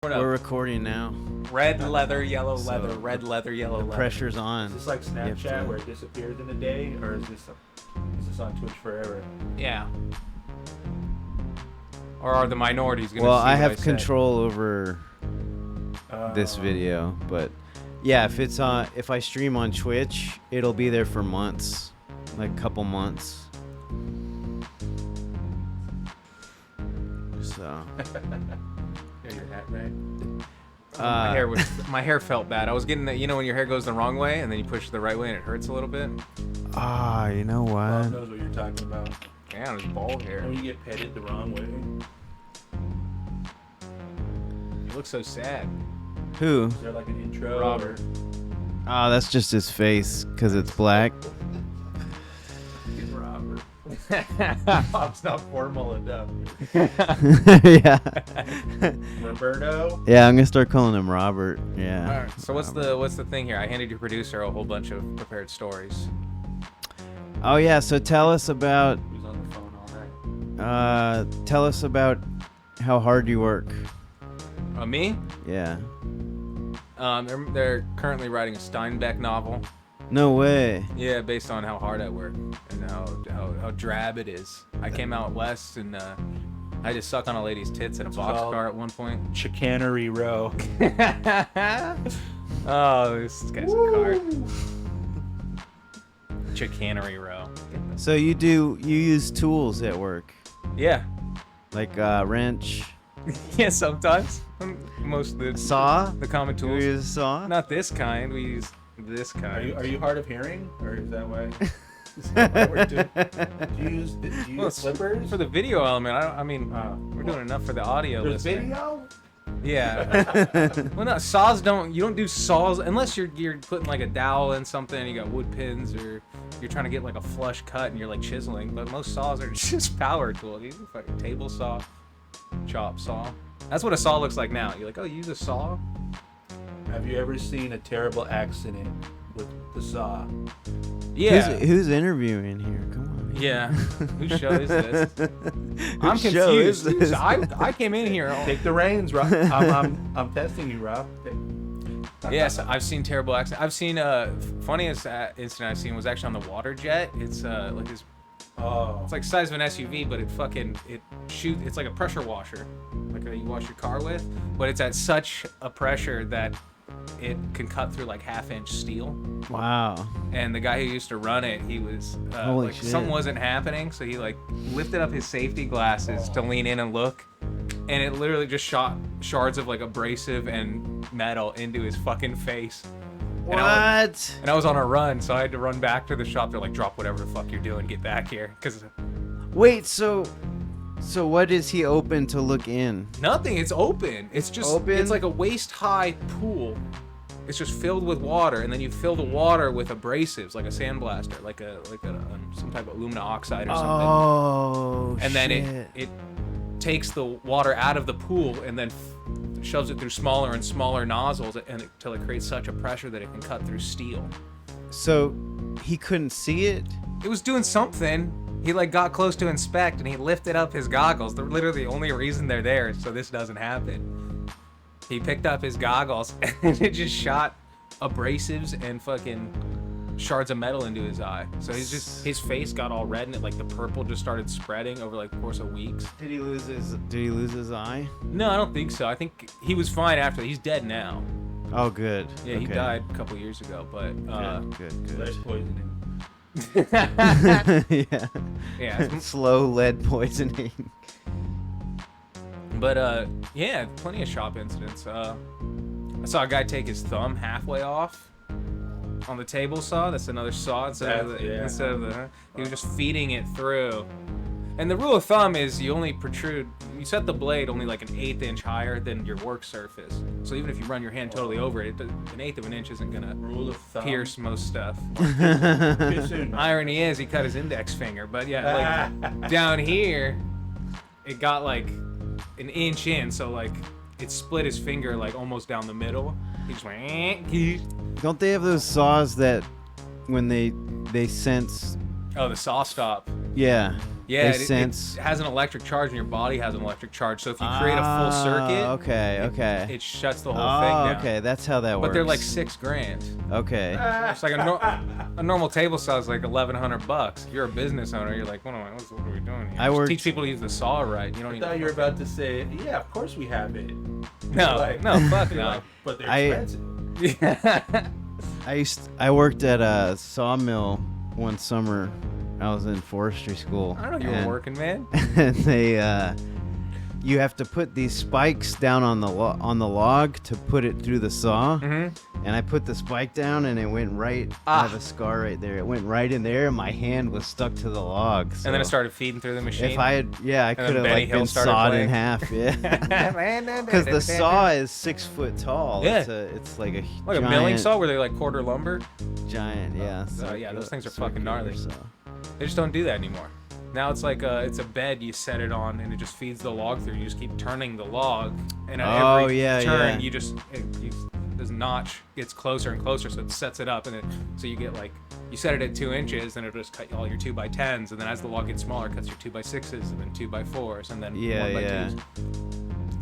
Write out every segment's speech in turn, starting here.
We're recording now. Red leather, yellow leather, red leather, yellow leather. The pressure's on. Is this like Snapchat where it disappears in a day, or is this on Twitch forever? Yeah. Or are the minorities going to Well, see I what have said? control over this video, but yeah, if I stream on Twitch, it'll be there for months, like a couple months. So. Yeah, your hat right. My hair felt bad. I was getting that, when your hair goes the wrong way and then you push it the right way and it hurts a little bit. You know what? Bob knows what you're talking about. Yeah, it's bald hair. When you get petted the wrong way. You look so sad. Who? Is there like an intro? Robert. Oh, that's just his face, because it's black. Robert. Bob's not formal enough. Yeah. Roberto. Yeah, I'm gonna start calling him Robert. Yeah. All right. So what's the thing here? I handed your producer a whole bunch of prepared stories. Oh yeah. So tell us about. Who's on the phone all night? Tell us about how hard you work. Me? Yeah. They're currently writing a Steinbeck novel. No way. Yeah, based on how hard I work and how drab it is. I came out west and I had to suck on a lady's tits in a boxcar at one point. Chicanery Row. Oh, this guy's a card. Chicanery Row. So you use tools at work, Yeah. like wrench, Yeah, sometimes. Most of the saw. the common You tools. use a saw. Not this kind. We use this kind. Are you hard of hearing, or is that why? Is that why we're doing? Do you use Well, slippers? For the video element, we're doing enough for the audio There's listening. video. Yeah. Well, no, saws you don't do saws unless you're putting like a dowel in something and you got wood pins, or you're trying to get like a flush cut and you're like chiseling. But most saws are just power tools. You can fucking table saw, chop saw. That's what a saw looks like now. You're like, oh, you use a saw? Have you ever seen a terrible accident with the saw? Yeah. Who's interviewing here? Come on. Yeah. Whose show is this? I'm Whose show is confused. this? I came in here. Take the reins, Rob. I'm testing you, Rob. Yes, I've seen terrible accidents. I've seen funniest incident I've seen was actually on the water jet. It's like this. Oh. It's like the size of an SUV, but it shoots. It's like a pressure washer, like you wash your car with. But it's at such a pressure that it can cut through like 1/2-inch steel. Wow. And the guy who used to run it, he was Holy like shit. something wasn't happening, so he like lifted up his safety glasses to lean in and look, and it literally just shot shards of like abrasive and metal into his fucking face. What? And I was on a run, so I had to run back to the shop. They're like, drop whatever the fuck you're doing, get back here. Because Wait, so what is he open to look in? nothing, it's open. It's just, Open? it's like a waist-high pool. It's just filled with water, and then you fill the water with abrasives, like a sandblaster, like some type of alumina oxide or something. Oh, And then it takes the water out of the pool and then shoves it through smaller and smaller nozzles until it creates such a pressure that it can cut through steel. So he couldn't see it? It was doing something. He like got close to inspect and he lifted up his goggles. They're literally the only reason they're there is so this doesn't happen. He picked up his goggles and it just shot abrasives and fucking shards of metal into his eye. So his face got all red and the purple just started spreading over like the course of weeks. Did he lose his eye? No, I don't think so. I think he was fine after. He's dead now. Oh, good. Yeah, he Okay. died a couple years ago, but Good. Lead poisoning. Yeah. yeah. Slow lead poisoning. But yeah, plenty of shop incidents. I saw a guy take his thumb halfway off on the table saw. That's another saw instead of the. He was just feeding it through. And the rule of thumb is you set the blade only like an 1/8 inch higher than your work surface. So even if you run your hand totally over it, an 1/8 of an inch isn't gonna Rule of thumb. pierce most stuff. Too soon, man. Irony is he cut his index finger, but yeah, like down here, it got like an inch in, so like it split his finger like almost down the middle. He just went. Don't they have those saws that when they sense Oh, the saw stop. Yeah. Yeah, They sense. it has an electric charge, and your body has an electric charge. So if you create a full circuit, okay. it shuts the whole thing down. Okay, that's how that works. But they're like $6,000. Okay. It's like a normal table saw is like $1,100. If you're a business owner, you're like, what are we doing here? Just teach people to use the saw right. You don't. I thought you were about to say, yeah, of course we have it. No, fuck no. Like, but they're expensive. I worked at a sawmill one summer. I was in forestry school. I know you were working, man. And they, you have to put these spikes down on the log to put it through the saw. Mm-hmm. And I put the spike down, and it went right. I have a scar right there. It went right in there, and my hand was stuck to the log. So and then it started feeding through the machine. If I had, I could have like been sawed in half. Yeah. Because the saw is 6 foot tall. Yeah. It's like a like giant, a milling saw where they like quarter lumber. Giant, yeah. Yeah, those things are fucking gnarly. So. They just don't do that anymore. Now it's like it's a bed you set it on, and it just feeds the log through. You just keep turning the log, and at every turn, this notch gets closer and closer, so it sets it up, and so you get like you set it at 2 inches, and it'll just cut all your 2x10s, and then as the log gets smaller, it cuts your 2x6s, and then 2x4s, and then 1x2s.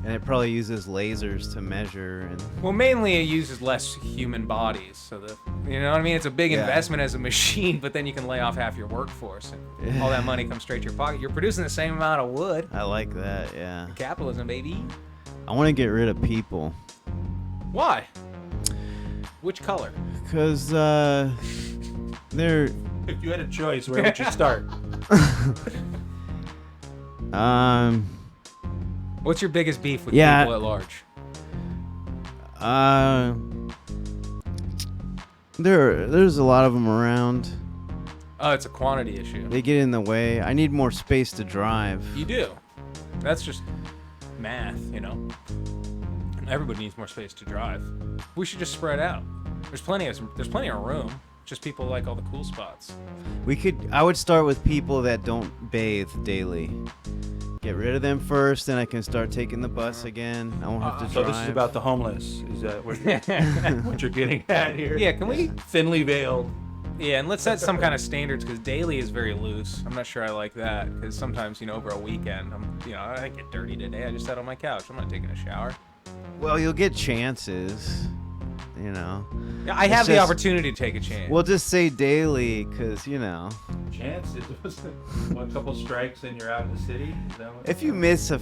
And it probably uses lasers to measure and. Well, mainly it uses less human bodies, so you know what I mean. It's a big investment as a machine, but then you can lay off half your workforce, and all that money comes straight to your pocket. You're producing the same amount of wood. I like that, yeah. Capitalism, baby. I want to get rid of people. Why? Which color? Because they're. If you had a choice, where would you start? What's your biggest beef with people at large? There's a lot of them around. Oh, it's a quantity issue. They get in the way. I need more space to drive. You do. That's just math, you know. Everybody needs more space to drive. We should just spread out. There's plenty of room. Just people like all the cool spots. I would start with people that don't bathe daily. Get rid of them first, then I can start taking the bus again. I won't have to drive. So this is about the homeless. Is that what you're getting at here? Yeah, can we? Thinly veiled. Yeah, and let's set some kind of standards, because daily is very loose. I'm not sure I like that, because sometimes, over a weekend, I get dirty today. I just sat on my couch. I'm not taking a shower. Well, you'll get chances, Yeah, I have the opportunity to take a chance. We'll just say daily, because, Chances? A couple strikes and you're out in the city? Is that what if you miss a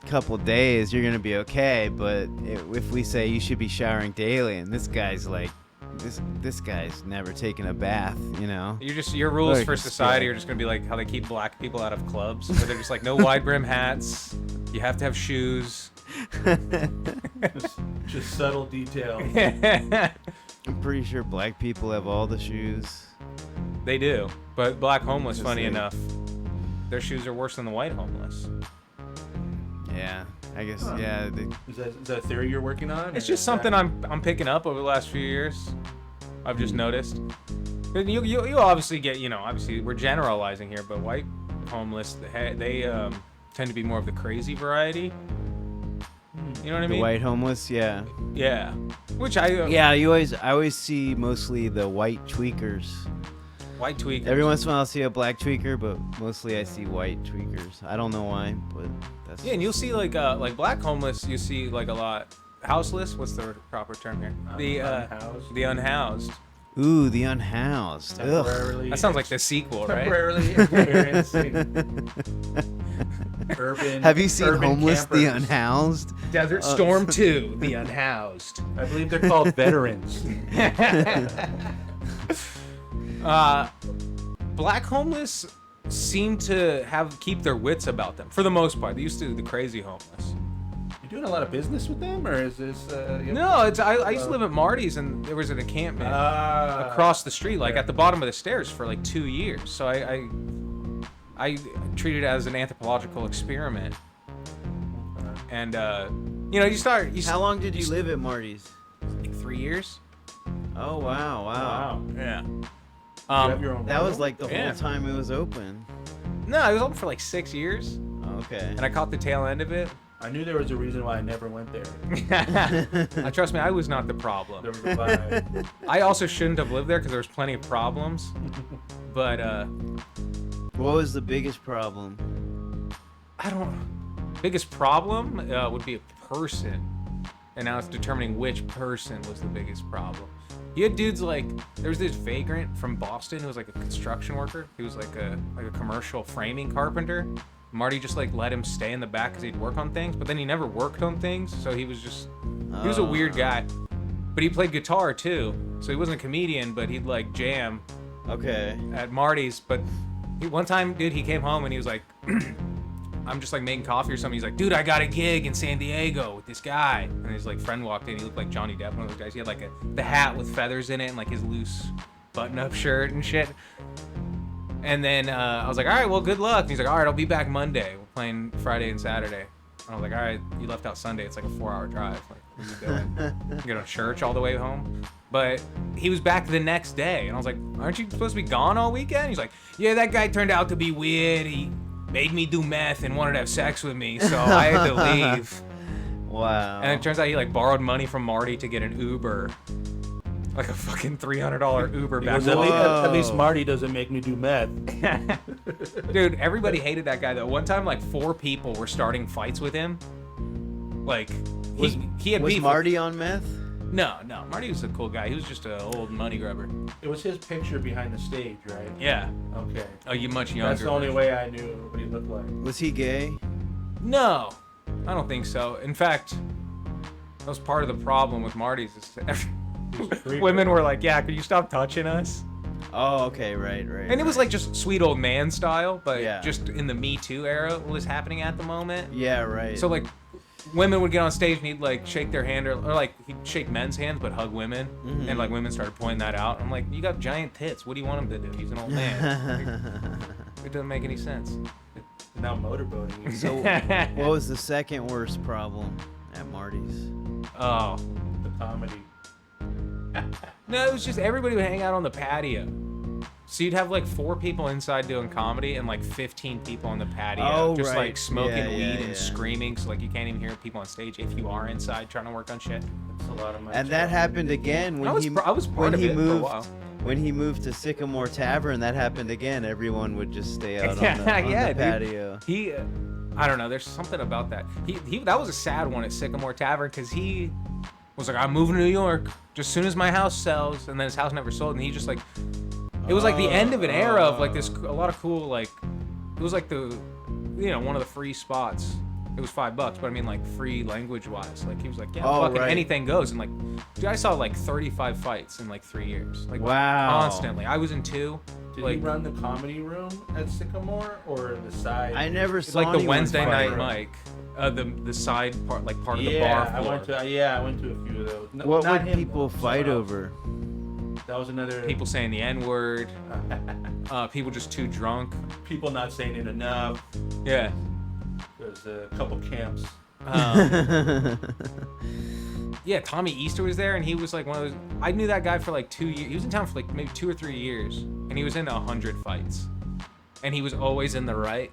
couple days, you're going to be okay, but if we say you should be showering daily, and this guy's like, this guy's never taken a bath, Your rules for society are just gonna be like how they keep black people out of clubs, where they're just like no wide brim hats, you have to have shoes. just subtle details. I'm pretty sure black people have all the shoes. They do, but black homeless, funny enough, their shoes are worse than the white homeless. Yeah. I guess, yeah. Is that a theory you're working on? It's just something I'm picking up over the last few years. I've just noticed. You obviously get, obviously we're generalizing here, but white homeless, they tend to be more of the crazy variety. You know what I mean? The white homeless, yeah. Yeah. Which I White tweakers. Every once in a while I'll see a black tweaker, but mostly I see white tweakers. I don't know why, but that's... Yeah, and you'll see like black homeless, you see like a lot. Houseless? What's the proper term here? Unhoused. The unhoused. Ooh, the unhoused. Ugh. That sounds like the sequel, right? Temporarily experiencing urban. Have you seen urban Homeless, campers. the Unhoused? Desert Storm 2, the unhoused. I believe they're called veterans. Black homeless seem to keep their wits about them for the most part. They used to do the crazy homeless. You doing a lot of business with them, or is this? No, I used to live at Marty's, and there was an encampment across the street, like at the bottom of the stairs, for like 2 years. So I treated it as an anthropological experiment. And you start. How long did you live at Marty's? Like 3 years. Oh wow. Yeah. You have your own That was like the Yeah. whole time it was open. No, it was open for like 6 years, Oh, okay. and I caught the tail end of it. I knew there was a reason why I never went there. Trust me, I was not the problem. There was a vibe. I also shouldn't have lived there because there was plenty of problems. But what was the biggest problem? Biggest problem would be a person, and now it's determining which person was the biggest problem. You had dudes like, there was this vagrant from Boston who was like a construction worker. He was like a commercial framing carpenter. Marty just like let him stay in the back because he'd work on things, but then he never worked on things, so he was a weird guy. But he played guitar too, so he wasn't a comedian, but he'd like jam. Okay. At Marty's, but one time, dude, he came home and he was like, I'm just like making coffee or something. He's like, dude, I got a gig in San Diego with this guy. And his like friend walked in. He looked like Johnny Depp, one of those guys. He had like the hat with feathers in it and like his loose button-up shirt and shit. And then I was like, all right, well, good luck. And he's like, all right, I'll be back Monday. We're playing Friday and Saturday. And I was like, all right, you left out Sunday. It's like a 4-hour drive. Like, what are you doing? You go to church all the way home? But he was back the next day. And I was like, aren't you supposed to be gone all weekend? He's like, yeah, that guy turned out to be weird. He made me do meth and wanted to have sex with me, so I had to leave. Wow. And it turns out he like borrowed money from Marty to get an Uber. Like a fucking $300 Uber back. At least Marty doesn't make me do meth. Dude, everybody hated that guy though. One time like 4 people were starting fights with him. Like he had was beef Marty on meth? No, Marty was a cool guy. He was just an old money grubber. It was his picture behind the stage, right? Yeah. Okay. Oh, you much younger. That's the only way I knew what he looked like. Was he gay? No, I don't think so. In fact, that was part of the problem with Marty's. Women were like, yeah, could you stop touching us? Oh, okay, right. And it was like just sweet old man style, but yeah. just in the Me Too era was happening at the moment. Yeah, right. So like women would get on stage and he'd like shake their hand or like he'd shake men's hands but hug women. Mm-hmm. And like women started pointing that out. I'm like, you got giant tits. What do you want him to do? He's an old man. It doesn't make any sense. Now motorboating. So what was the second worst problem at Marty's? Oh. The comedy. No, it was just everybody would hang out on the patio. So you'd have like 4 people inside doing comedy and like 15 people on the patio, just like smoking weed and screaming. So like you can't even hear people on stage if you are inside trying to work on shit. That's a lot of money. And that happened again when I was part of it for a while. When he moved to Sycamore Tavern, that happened again. Everyone would just stay out on the patio. He, I don't know. There's something about that. He that was a sad one at Sycamore Tavern because he was like, I'm moving to New York just as soon as my house sells, and then his house never sold, and he just like. It was like the end of an era of like this, a lot of cool, like, it was like the, one of the free spots. It was $5, but I mean like free language wise. Like he was like, yeah, anything goes. And like, dude, I saw like 35 fights in like 3 years. Like constantly. I was in 2. Did he run the comedy room at Sycamore or the side? I never saw like the Wednesday night mic. The side part, like part of the bar floor. I went to a few of those. What would people fight over? That was another. People saying the N-word. People just too drunk. People not saying it enough. Yeah. There's a couple camps. Yeah, Tommy Easter was there, and he was like one of those. I knew that guy for like 2 years. He was in town for like maybe 2 or 3 years, and he was in 100 fights, and he was always in the right.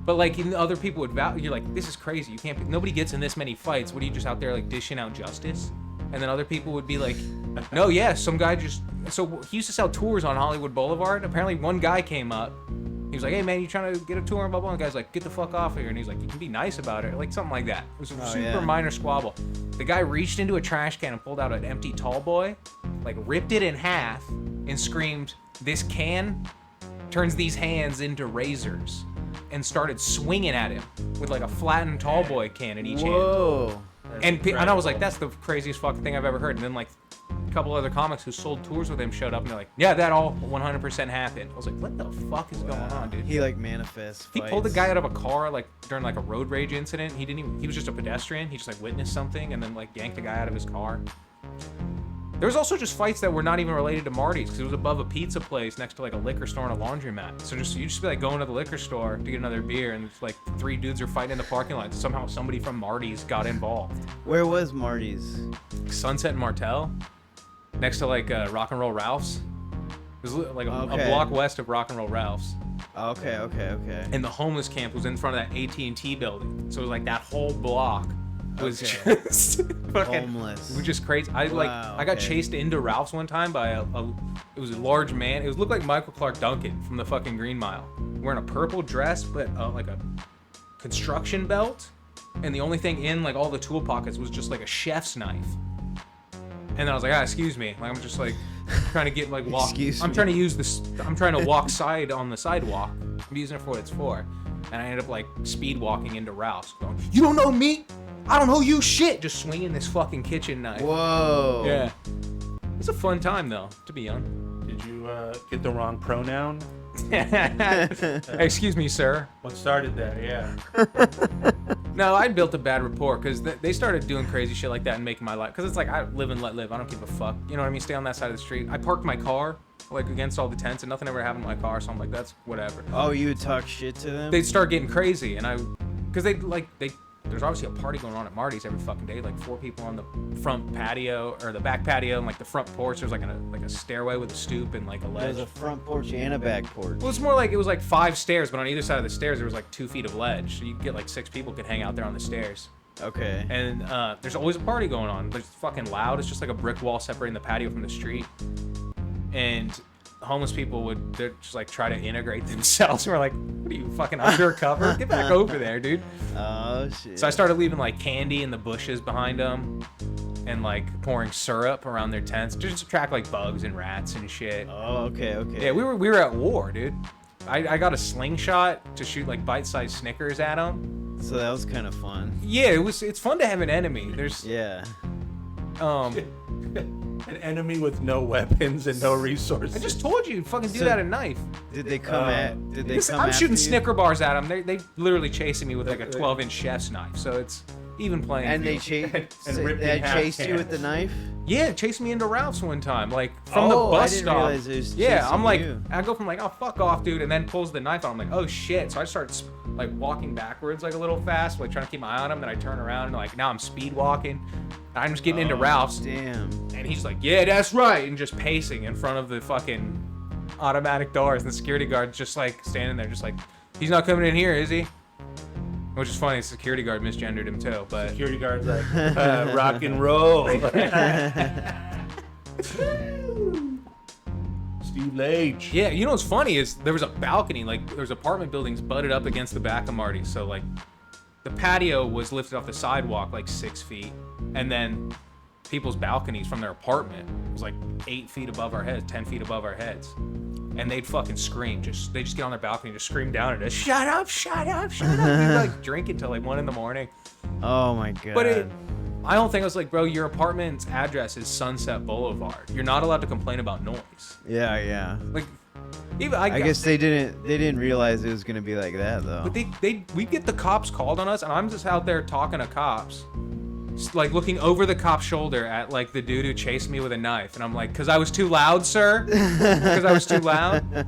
But like other people would you're like, this is crazy. You can't. Nobody gets in this many fights. What are you just out there like dishing out justice? And then other people would be like, no, yeah, some guy just. So he used to sell tours on Hollywood Boulevard. Apparently, one guy came up. He was like, hey, man, you trying to get a tour? Blah, blah. And the guy's like, get the fuck off here. And he's like, you can be nice about it. Like, something like that. It was a super minor squabble. The guy reached into a trash can and pulled out an empty tall boy, like, ripped it in half, and screamed, this can turns these hands into razors, and started swinging at him with, like, a flattened tall boy can in each hand. And I was like, that's the craziest fucking thing I've ever heard. And then, like, a couple other comics who sold tours with him showed up, and they're like, yeah, that all 100% happened. I was like, what the fuck is going on, dude? He, like, manifests He pulled the guy out of a car, like, during, like, a road rage incident. He was just a pedestrian. He just, like, witnessed something and then, like, yanked the guy out of his car. There was also just fights that were not even related to Marty's, because it was above a pizza place next to, like, a liquor store and a laundromat. So you just be, like, going to the liquor store to get another beer, and it's, like, 3 dudes are fighting in the parking lot. Somehow somebody from Marty's got involved. Where was Marty's? Sunset and Martel, next to, like, Rock and Roll Ralph's. It was, like, a block west of Rock and Roll Ralph's. Okay. And the homeless camp was in front of that AT&T building. So it was, like, that whole block was Okay. just fucking Homeless. was just crazy. I got okay. chased into Ralph's one time by it was a large man. It looked like Michael Clark Duncan from the fucking Green Mile, wearing a purple dress, but like a construction belt, and the only thing in like all the tool pockets was just like a chef's knife. And then I was like, excuse me. Like I'm just like trying to get like walk. I'm trying to use this. I'm trying to walk on the sidewalk. I'm using it for what it's for. And I ended up like speed walking into Ralph's, going, "You don't know me? I don't know you shit." Just swinging this fucking kitchen knife. Whoa. Yeah. It's a fun time though to be young. Did you get the wrong pronoun? Excuse me, sir. What started that? Yeah. No, I built a bad rapport because they started doing crazy shit like that and making my life. Because it's like, I live and let live. I don't give a fuck. You know what I mean? Stay on that side of the street. I parked my car like against all the tents and nothing ever happened to my car. So I'm like, that's whatever. Oh, you would talk shit to them? They'd start getting crazy. And because there's obviously a party going on at Marty's every fucking day. Like 4 people on the front patio or the back patio and like the front porch. There's like a stairway with a stoop and like a ledge. There's a front porch and a back porch. Well, it's more like it was like 5 stairs, but on either side of the stairs there was like 2 feet of ledge. So you get like 6 people could hang out there on the stairs. Okay. And there's always a party going on. It's fucking loud. It's just like a brick wall separating the patio from the street. And homeless people they're just like try to integrate themselves. We're like, what are you, fucking undercover? Get back over there, dude. Oh shit. So I started leaving like candy in the bushes behind them and like pouring syrup around their tents just to attract like bugs and rats and shit. Oh, okay. Yeah, we were at war, dude. I got a slingshot to shoot like bite-sized Snickers at them. So that was kind of fun. Yeah, it's fun to have an enemy. There's Yeah. An enemy with no weapons and no resources. I just told you, fucking dude had a knife. Did they come I'm shooting you? Snicker bars at them. They literally chasing me with like a 12-inch chef's knife. So it's even playing. And they field. chased you with the knife? Yeah, chased me into Ralph's one time, like from the bus I didn't stop. realize it was Yeah, chasing I'm like, you. I go from like, oh fuck off, dude, and then pulls the knife out. I'm like, oh shit. So I start like walking backwards like a little fast, like trying to keep my eye on him. Then I turn around and like now I'm speed walking. I'm just getting into Ralph's. Damn. And he's like, yeah, that's right, and just pacing in front of the fucking automatic doors, and the security guard's just like standing there, just like, he's not coming in here, is he? Which is funny, the security guard misgendered him too, but Security guard's like, rock and roll. Steve Lage. yeah, you know what's funny is there was a balcony, like there's apartment buildings butted up against the back of Marty's, so like the patio was lifted off the sidewalk like 6 feet, and then people's balconies from their apartment was like 8 feet above our heads, 10 feet above our heads. And they'd fucking scream. They just get on their balcony and just scream down at us, shut up, shut up, shut up. We'd like drink until like 1 a.m. Oh my god. But my whole thing was like, bro, your apartment's address is Sunset Boulevard. You're not allowed to complain about noise. Yeah. Like, even I guess they didn't realize it was gonna be like that though. But we get the cops called on us, and I'm just out there talking to cops, just, like looking over the cop's shoulder at like the dude who chased me with a knife, and I'm like, "Cause I was too loud, sir. Because I was too loud."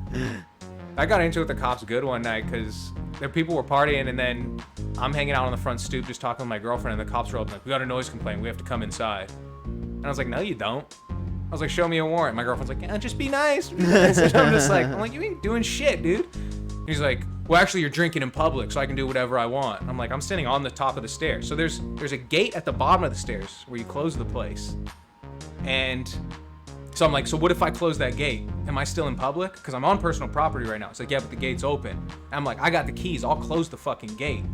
I got into it with the cops good one night because there people were partying, and then I'm hanging out on the front stoop just talking with my girlfriend, and the cops were like, "We got a noise complaint. We have to come inside." And I was like, "No, you don't." I was like, "Show me a warrant." My girlfriend's like, "Yeah, just be nice." Be nice. And I'm like, "You ain't doing shit, dude." He's like, "Well, actually, you're drinking in public, so I can do whatever I want." And I'm like, "I'm standing on the top of the stairs." So there's a gate at the bottom of the stairs where you close the place. And so I'm like, "So what if I close that gate? Am I still in public? Because I'm on personal property right now." It's like, "Yeah, but the gate's open." And I'm like, "I got the keys. I'll close the fucking gate."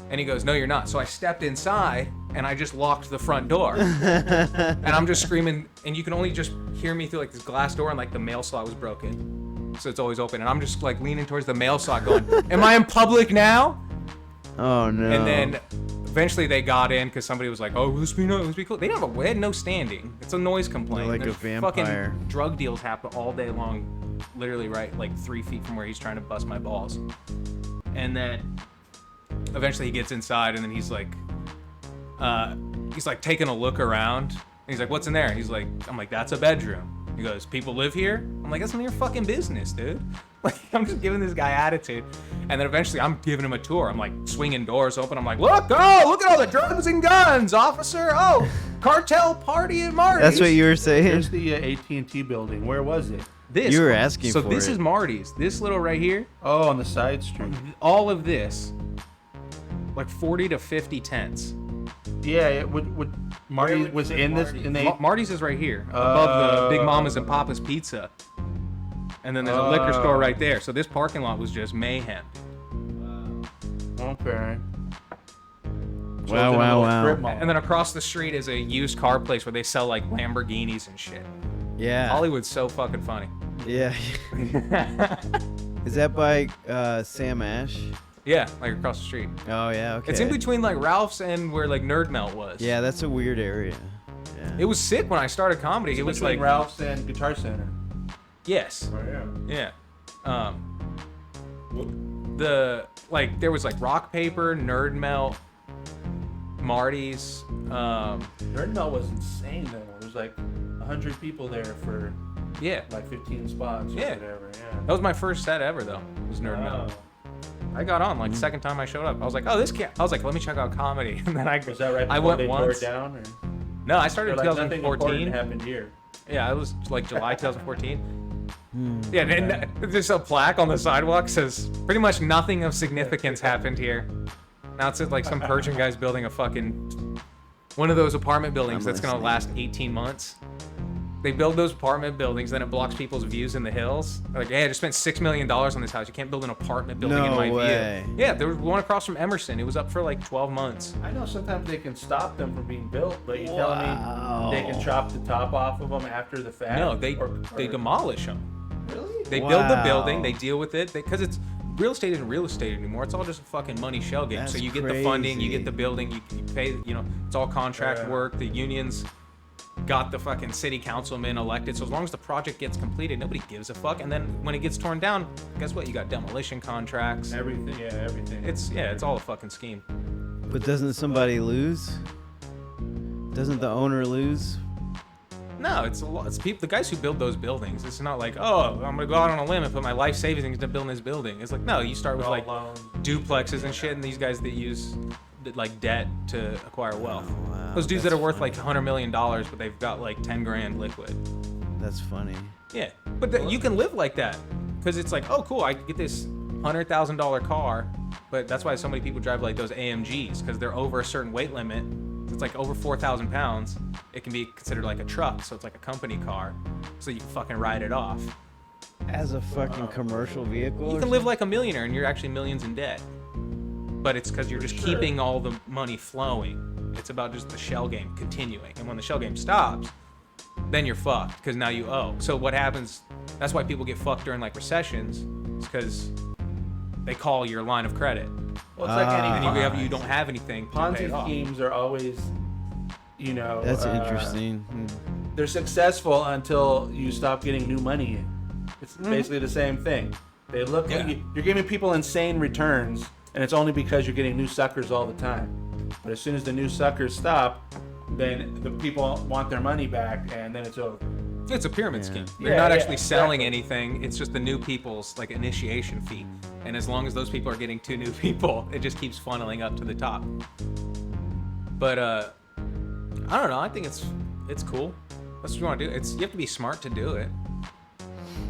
And he goes, "No, you're not." So I stepped inside and I just locked the front door. And I'm just screaming, and you can only just hear me through like this glass door, and like the mail slot was broken. So it's always open. And I'm just like leaning towards the mail slot going, "Am I in public now?" Oh no. And then eventually they got in because somebody was like, "Oh, let's be cool." They had no standing. It's a noise complaint. Like a There's vampire. Fucking drug deals happen all day long, literally right like 3 feet from where he's trying to bust my balls. And then eventually he gets inside, and then he's like taking a look around. And he's like, "What's in there?" And I'm like, "That's a bedroom." He goes, "People live here?" I'm like, "That's none of your fucking business, dude." Like, I'm just giving this guy attitude. And then eventually I'm giving him a tour. I'm like swinging doors open. I'm like, look at all the drugs and guns, officer. Oh, cartel party at Marty's. That's what you were saying? Here's the AT&T building. Where was it? You were asking for it. So this is Marty's. This little right here. Oh, on the side street. All of this, like 40 to 50 tents. Yeah, it would Marty was in this in the Marty's is right here, above the Big Mama's and Papa's Pizza. And then there's a liquor store right there. So this parking lot was just mayhem. Okay. Wow. And then across the street is a used car place where they sell like Lamborghinis and shit. Yeah. Hollywood's so fucking funny. Yeah. Is that by Sam Ash? Yeah, like across the street. Oh yeah, okay. It's in between like Ralph's and where like Nerd Melt was. Yeah, that's a weird area. Yeah. It was sick when I started comedy. It was like Ralph's and Guitar Center. Yes. Oh, yeah. The like there was like Rock Paper, Nerd Melt, Marty's. Nerd Melt was insane though. There was like 100 people there for like 15 spots or whatever. Yeah. That was my first set ever though. It was Nerd Melt. I got on like second time I showed up. I was like, oh, this can't. I was like, let me check out comedy, and then was that right before I went they once. tore it down, or? No, I started in like 2014. Happened here. Yeah, it was like July 2014. Yeah, and there's a plaque on the sidewalk says pretty much nothing of significance happened here. Now it's like some Persian guy's building a fucking one of those apartment buildings that's gonna last 18 months. They build those apartment buildings, then it blocks people's views in the hills. They're like, hey, I just spent $6 million on this house. You can't build an apartment building in my view. Yeah, there was one across from Emerson. It was up for like 12 months. I know sometimes they can stop them from being built, but you telling me they can chop the top off of them after the fact? No, they demolish them. Really? They build the building, they deal with it, because it's real estate isn't real estate anymore. It's all just a fucking money shell game. That's so you get crazy. the funding, you get the building, you pay, it's all contract work. The unions got the fucking city councilman elected. So as long as the project gets completed, nobody gives a fuck. And then when it gets torn down, guess what? You got demolition contracts. Everything. It's all a fucking scheme. But doesn't somebody lose? Doesn't the owner lose? No, it's a lot. It's people, the guys who build those buildings. It's not like, oh, I'm gonna go out on a limb and put my life savings into building this building. It's like, no, you start with like duplexes and shit, and these guys that use like debt to acquire wealth. Oh, wow. Those dudes that That's are worth funny. like $100 million, but they've got like 10 grand liquid. That's funny. Yeah, but you can live like that because it's like, oh, cool, I can get this $100,000 car, but that's why so many people drive like those AMGs because they're over a certain weight limit. It's like over 4,000 pounds. It can be considered like a truck, so it's like a company car, so you can fucking ride it off. As a fucking commercial vehicle? You can live like a millionaire and you're actually millions in debt. But it's because you're just keeping all the money flowing. It's about just the shell game continuing. And when the shell game stops, then you're fucked because now you owe. So what happens, that's why people get fucked during like recessions, is because they call your line of credit. Well, it's like any And you don't have anything to pay Ponzi it off. schemes are always, That's interesting. They're successful until you stop getting new money in. It's basically the same thing. They look at you're giving people insane returns, and it's only because you're getting new suckers all the time. But as soon as the new suckers stop, then the people want their money back, and then it's over. It's a pyramid scheme. You're not actually selling anything. It's just the new people's like initiation fee. And as long as those people are getting 2 new people, it just keeps funneling up to the top. But I don't know. I think it's cool. That's what you want to do. You have to be smart to do it.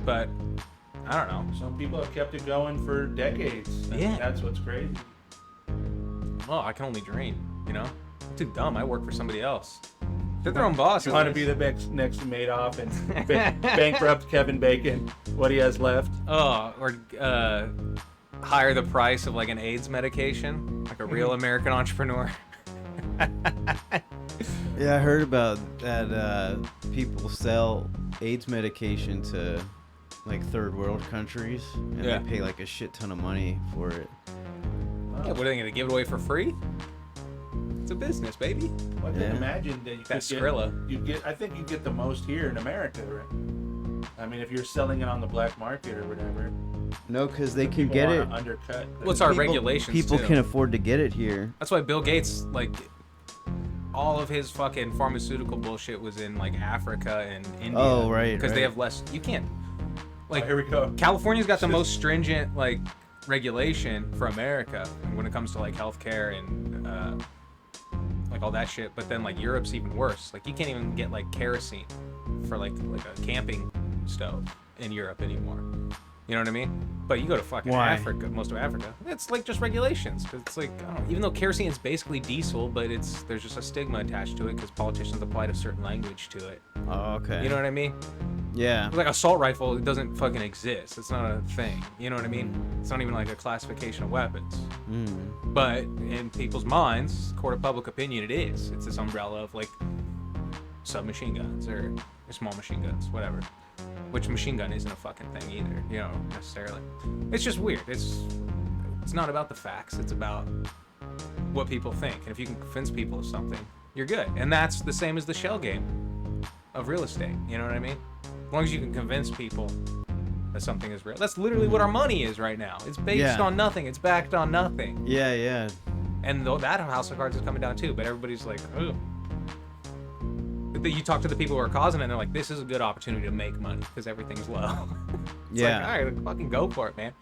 But I don't know. Some people have kept it going for decades. Yeah. That's what's crazy. Well, I can only dream. I'm too dumb. I work for somebody else. They're their own boss. You want to be the next Madoff and bankrupt Kevin Bacon, what he has left. Oh, or higher the price of like an AIDS medication, like a real American entrepreneur. Yeah, I heard about that. People sell AIDS medication to like third world countries, and they pay like a shit ton of money for it. Yeah, what are they gonna give it away for free? It's a business, baby. Well, I can imagine that you could Skrilla. I think you get the most here in America, right? I mean, if you're selling it on the black market or whatever. No, because they can People get wanna it. Undercut. Well, it's our regulations. People too. can afford to get it here. That's why Bill Gates, like, all of his fucking pharmaceutical bullshit was in like Africa and India. Oh, right. Because they have less. You can't. Like, here we go. California's got the most stringent like regulation for America when it comes to like healthcare and like all that shit. But then like Europe's even worse. Like you can't even get like kerosene for like a camping stove in Europe anymore. You know what I mean? But you go to fucking Why? Africa, most of Africa, it's like just regulations. 'Cause it's like, I don't know, even though kerosene is basically diesel, but there's just a stigma attached to it because politicians applied a certain language to it. Oh, okay. You know what I mean? Yeah. Like assault rifle, it doesn't fucking exist. It's not a thing. You know what I mean? It's not even like a classification of weapons. But in people's minds, court of public opinion, it is. It's this umbrella of like submachine guns or small machine guns, whatever. Which machine gun isn't a fucking thing either, you know, necessarily. It's just weird. It's not about the facts. It's about what people think. And if you can convince people of something, you're good. And that's the same as the shell game of real estate. You know what I mean? As long as you can convince people that something is real. That's literally what our money is right now. It's based on nothing. It's backed on nothing. Yeah, yeah. And that house of cards is coming down too. But everybody's like, oh. You talk to the people who are causing it, and they're like, this is a good opportunity to make money because everything's low. It's like, all right, fucking go for it, man.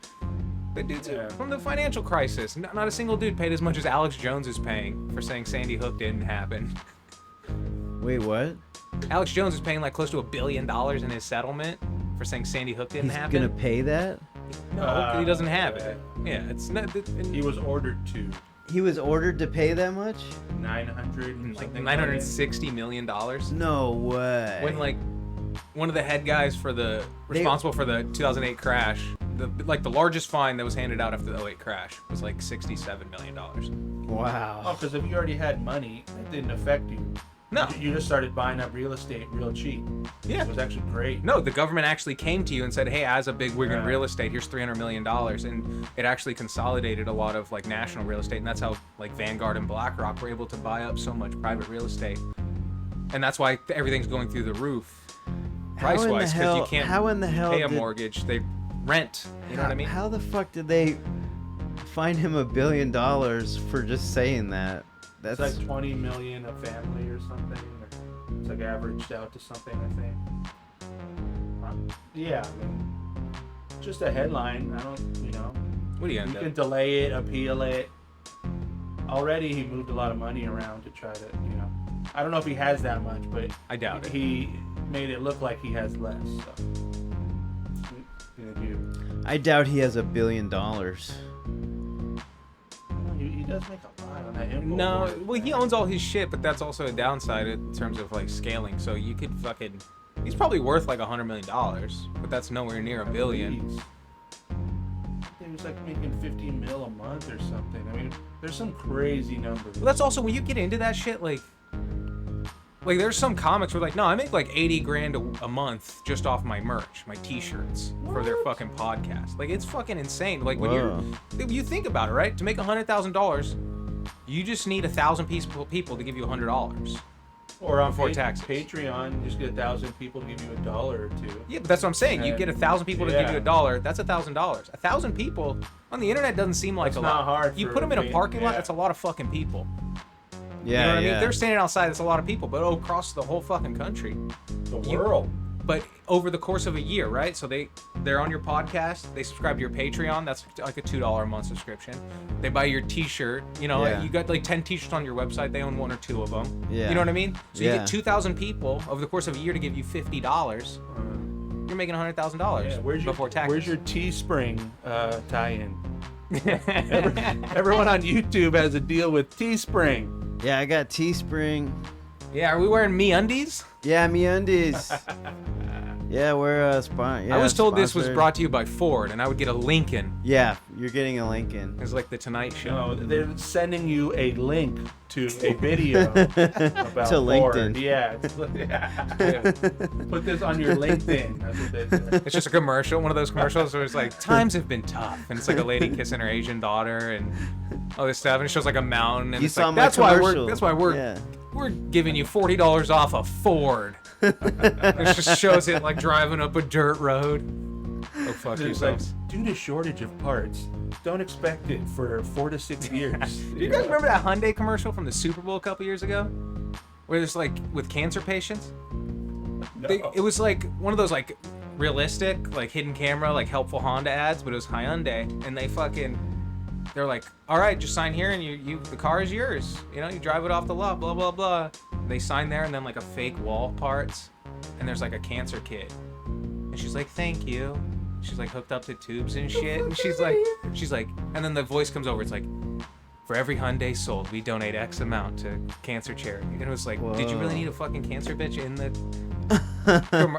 The dudes from the financial crisis, not a single dude paid as much as Alex Jones is paying for saying Sandy Hook didn't happen. Wait, what? Alex Jones is paying like close to $1 billion in his settlement for saying Sandy Hook didn't happen. He's gonna pay that? No, 'cause he doesn't have it. Yeah, it's not. He was ordered to. He was ordered to pay that much? 900 and like something. $960 million. No way. When like one of the head guys for responsible for the 2008 crash, the largest fine that was handed out after the 2008 crash was like $67 million. Wow. Oh, because if you already had money, it didn't affect you. No. You just started buying up real estate real cheap. Yeah. It was actually great. No, the government actually came to you and said, hey, as a big wig in real estate, here's $300 million. And it actually consolidated a lot of like national real estate. And that's how like Vanguard and BlackRock were able to buy up so much private real estate. And that's why everything's going through the roof price-wise, because you can't pay a mortgage. They rent. You know what I mean? How the fuck did they find him $1 billion for just saying that? It's like 20 million a family or something. Or it's like averaged out to something, I think. Yeah, I mean, just a headline. I don't, you know. What do you You end up? can delay it, appeal it. Already, he moved a lot of money around to try to, you know. I don't know if he has that much, but I doubt it. He made it look like he has less. So. I doubt he has $1 billion. He does make a lot on that info. No, board, well, he man. owns all his shit, but that's also a downside in terms of like scaling. So you could fucking, he's probably worth like $100 million, but that's nowhere near $1 billion. He was like making 15 mil a month or something. I mean, there's some crazy numbers. Well, that's also when you get into that shit, like there's some comics where like, no, I make like 80 grand a month just off my merch, my t-shirts for their fucking podcast. Like it's fucking insane. Like when you think about it, right? To make $100,000, you just need 1,000 people to give you $100. Or on before taxes. Patreon, you just get 1,000 people to give you $1 or $2. Yeah, but that's what I'm saying. You get 1,000 people to give you $1. That's $1,000. 1,000 people on the internet doesn't seem like It's a not lot. hard You for put them in a parking lot. yeah. That's a lot of fucking people. Yeah, You know what I mean? yeah. They're standing outside. It's a lot of people, but across the whole fucking country. The world. But over the course of a year, right? So they're on your podcast. They subscribe to your Patreon. That's like a $2 a month subscription. They buy your T-shirt. You know, Yeah. you got like 10 T-shirts on your website. They own 1 or 2 of them. Yeah. You know what I mean? So you Yeah. get 2,000 people over the course of a year to give you $50. You're making $100,000 Yeah, before taxes. Where's your Teespring tie-in? Everyone on YouTube has a deal with Teespring. Yeah, I got Teespring. Yeah, are we wearing MeUndies? Yeah, MeUndies. Yeah, we're I was told this was brought to you by Ford, and I would get a Lincoln. Yeah, you're getting a Lincoln. It's like the Tonight No, Show. they're sending you a link to a video about To LinkedIn. Ford. Yeah, Put this on your LinkedIn. That's what they say. It's just a commercial, one of those commercials where it's like, times have been tough. And it's like a lady kissing her Asian daughter and all this stuff. And it shows like a mountain. And You it's saw like, my commercial. that's why we're Yeah. we're giving you $40 off a Ford. It just shows it like driving up a dirt road. Oh, fuck It's like, yourselves. due to shortage of parts, don't expect it for 4 to 6 years. Do you guys remember that Hyundai commercial from the Super Bowl a couple years ago? Where there's like with cancer patients? No. It was like one of those like realistic, like hidden camera, like helpful Honda ads, but it was Hyundai, and they're like, all right, just sign here, and you the car is yours. You know, you drive it off the lot, blah blah blah. They sign there, and then like a fake wall parts, and there's like a cancer kit, and she's like, thank you. She's like hooked up to tubes and shit. And she's like, and then the voice comes over. It's like, for every Hyundai sold, we donate X amount to cancer charity. And it was like, did you really need a fucking cancer bitch in the?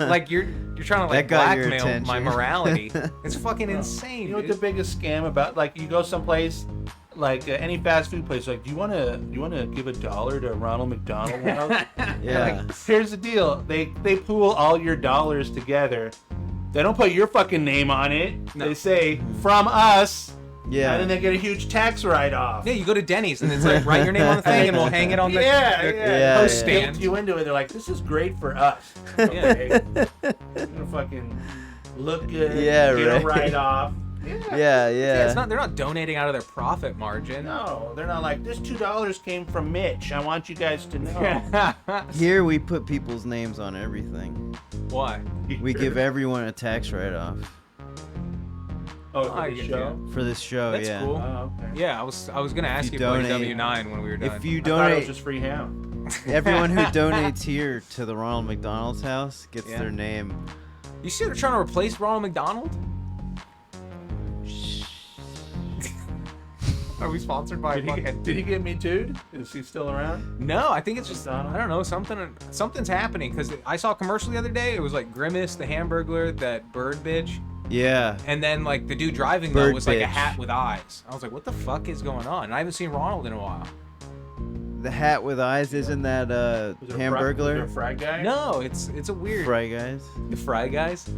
Like you're trying to like blackmail my morality. It's fucking insane. You know what the biggest scam about? Like you go someplace, like any fast food place, like do you wanna give $1 to Ronald McDonald? Yeah. Like, here's the deal. They pool all your dollars together. They don't put your fucking name on it. No. They say from us. Yeah. And then they get a huge tax write-off. Yeah, you go to Denny's and it's like, write your name on the thing and we'll hang it on the post stand. You into it. They're like, this is great for us. Okay. You're gonna fucking look good. Yeah, get a write-off. Yeah. It's not. They're not donating out of their profit margin. No, they're not like, this $2 came from Mitch. I want you guys to know. Here we put people's names on everything. Why? We give everyone a tax write-off. Oh, for this show? For this show, That's yeah. cool. Oh, okay. Yeah, I was gonna ask you for W9 when we were done. If you I thought it donate, was just free ham. everyone who donates here to the Ronald McDonald's house gets their name. You see, they're trying to replace Ronald McDonald. Are we sponsored by? Did he get Me Too'd? Is he still around? No, I think it's just McDonald? I don't know, something's happening because I saw a commercial the other day. It was like Grimace, the Hamburglar, that bird bitch, Yeah. and then like the dude driving Bird though was like a bitch. hat with eyes. I was like, what the fuck is going on? And I haven't seen Ronald in a while. The hat with eyes, isn't that Was it Hamburglar? a fry guy? No, it's a weird. Fry Guys. The Fry Guys.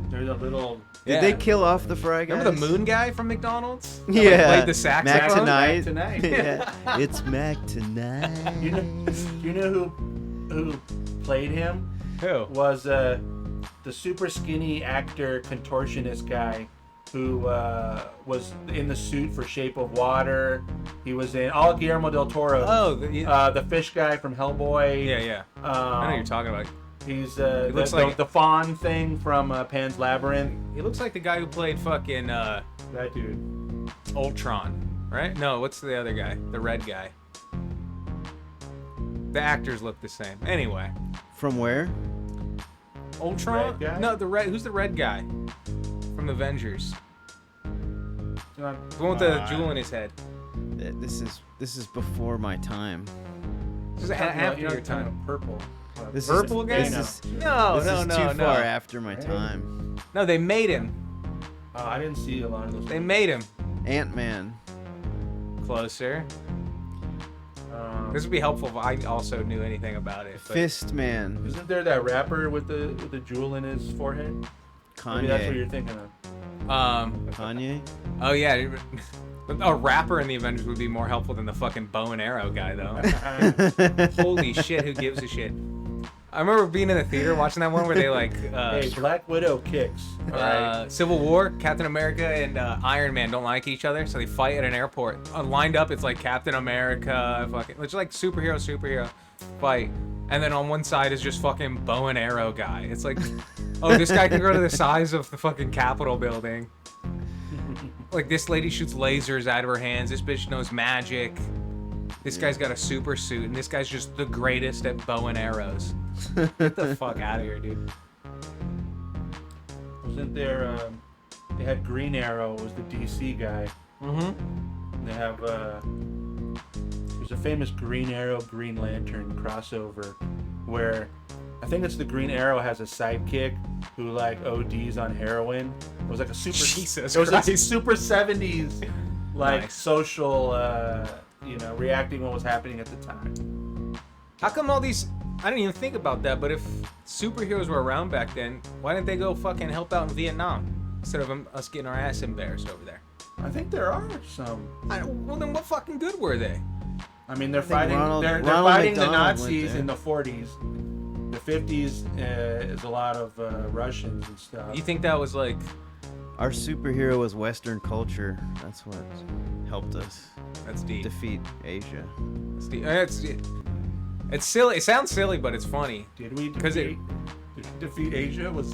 There's a little... Did they kill off the Fry Guys? Remember the Moon guy from McDonald's? That, Yeah. Played the saxophone. Mac Tonight. yeah. It's Mac tonight. You know who played him? Who? Was the super skinny actor contortionist guy who was in the suit for Shape of Water. He was in all Guillermo del Toro. Oh, the fish guy from Hellboy. yeah. I know what you're talking about. He's He looks like the fawn thing from Pan's Labyrinth. He looks like the guy who played fucking That dude. Ultron, right? No, what's the other guy? The red guy. The actors look the same. Anyway, From where? Ultron? Red guy? No, the red. Who's the red guy from Avengers? The one with the jewel in his head. This is before my time. This is after your time. Purple. This Purple is, guy? This is, No, this is too no. far after my time. No, they made him. Oh, I didn't see a lot of those. They made him. Ant-Man. Closer. This would be helpful if I also knew anything about it. But Fist Man. Isn't there that rapper with the jewel in his forehead? Maybe that's what Kanye. you're thinking of. Kanye? Oh yeah, a rapper in the Avengers would be more helpful than the fucking bow and arrow guy though. Holy shit, who gives a shit? I remember being in the theater watching that one where they like Hey, Black Widow kicks. All right. Civil War, Captain America and Iron Man don't like each other, so they fight at an airport. Lined up, it's like Captain America, fucking, it's like superhero fight, and then on one side is just fucking bow and arrow guy. It's like, oh, this guy can grow to the size of the fucking Capitol building. Like this lady shoots lasers out of her hands. This bitch knows magic. This guy's got a super suit, and this guy's just the greatest at bow and arrows. Get the fuck out of here, dude. Wasn't there? They had Green Arrow was the DC guy. Mm-hmm. They have there's a famous Green Arrow Green Lantern crossover where I think it's the Green Arrow has a sidekick who like ODs on heroin. It was like a super Jesus It was like Christ. super 70s like Nice. social reacting what was happening at the time. How come all these? I didn't even think about that. But if superheroes were around back then, why didn't they go fucking help out in Vietnam instead of us getting our ass embarrassed over there? I think there are some. Well, then what fucking good were they? I mean, they're think fighting. Ronald They're fighting the Nazis in the 40s. The 50s is a lot of Russians and stuff. You think that was like? Our superhero was Western culture. That's what helped us That's deep. defeat Asia. It's deep. It's silly. It sounds silly, but it's funny. Did we 'Cause defeat Asia? Was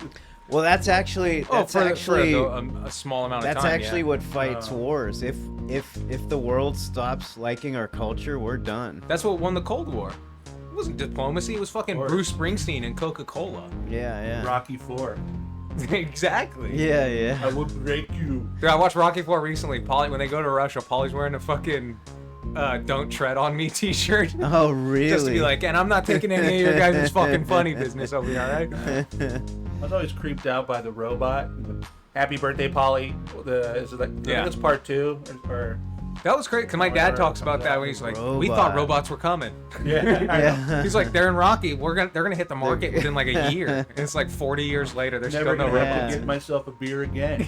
Well, that's actually For a small amount of that's time. actually yeah. what fights wars. If the world stops liking our culture, we're done. That's what won the Cold War. It wasn't diplomacy. It was fucking Or- Bruce Springsteen and Coca-Cola. Yeah. Rocky IV? Exactly. Yeah. I will break you. Dude, I watched Rocky IV recently. Polly, when they go to Russia, Polly's wearing a fucking "Don't Tread on Me" T-shirt. Oh, really? Just to be like, and I'm not taking any of your guys' fucking funny business over here, alright? I was always creeped out by the robot. Happy birthday, Polly. I think it's part 2 or That was great because my dad talks about that when he's like, we thought robots were coming. yeah. He's like, they're in Rocky. They're gonna hit the market within like a year. And it's like 40 years later. There's Never still no gonna robots. get myself a beer again.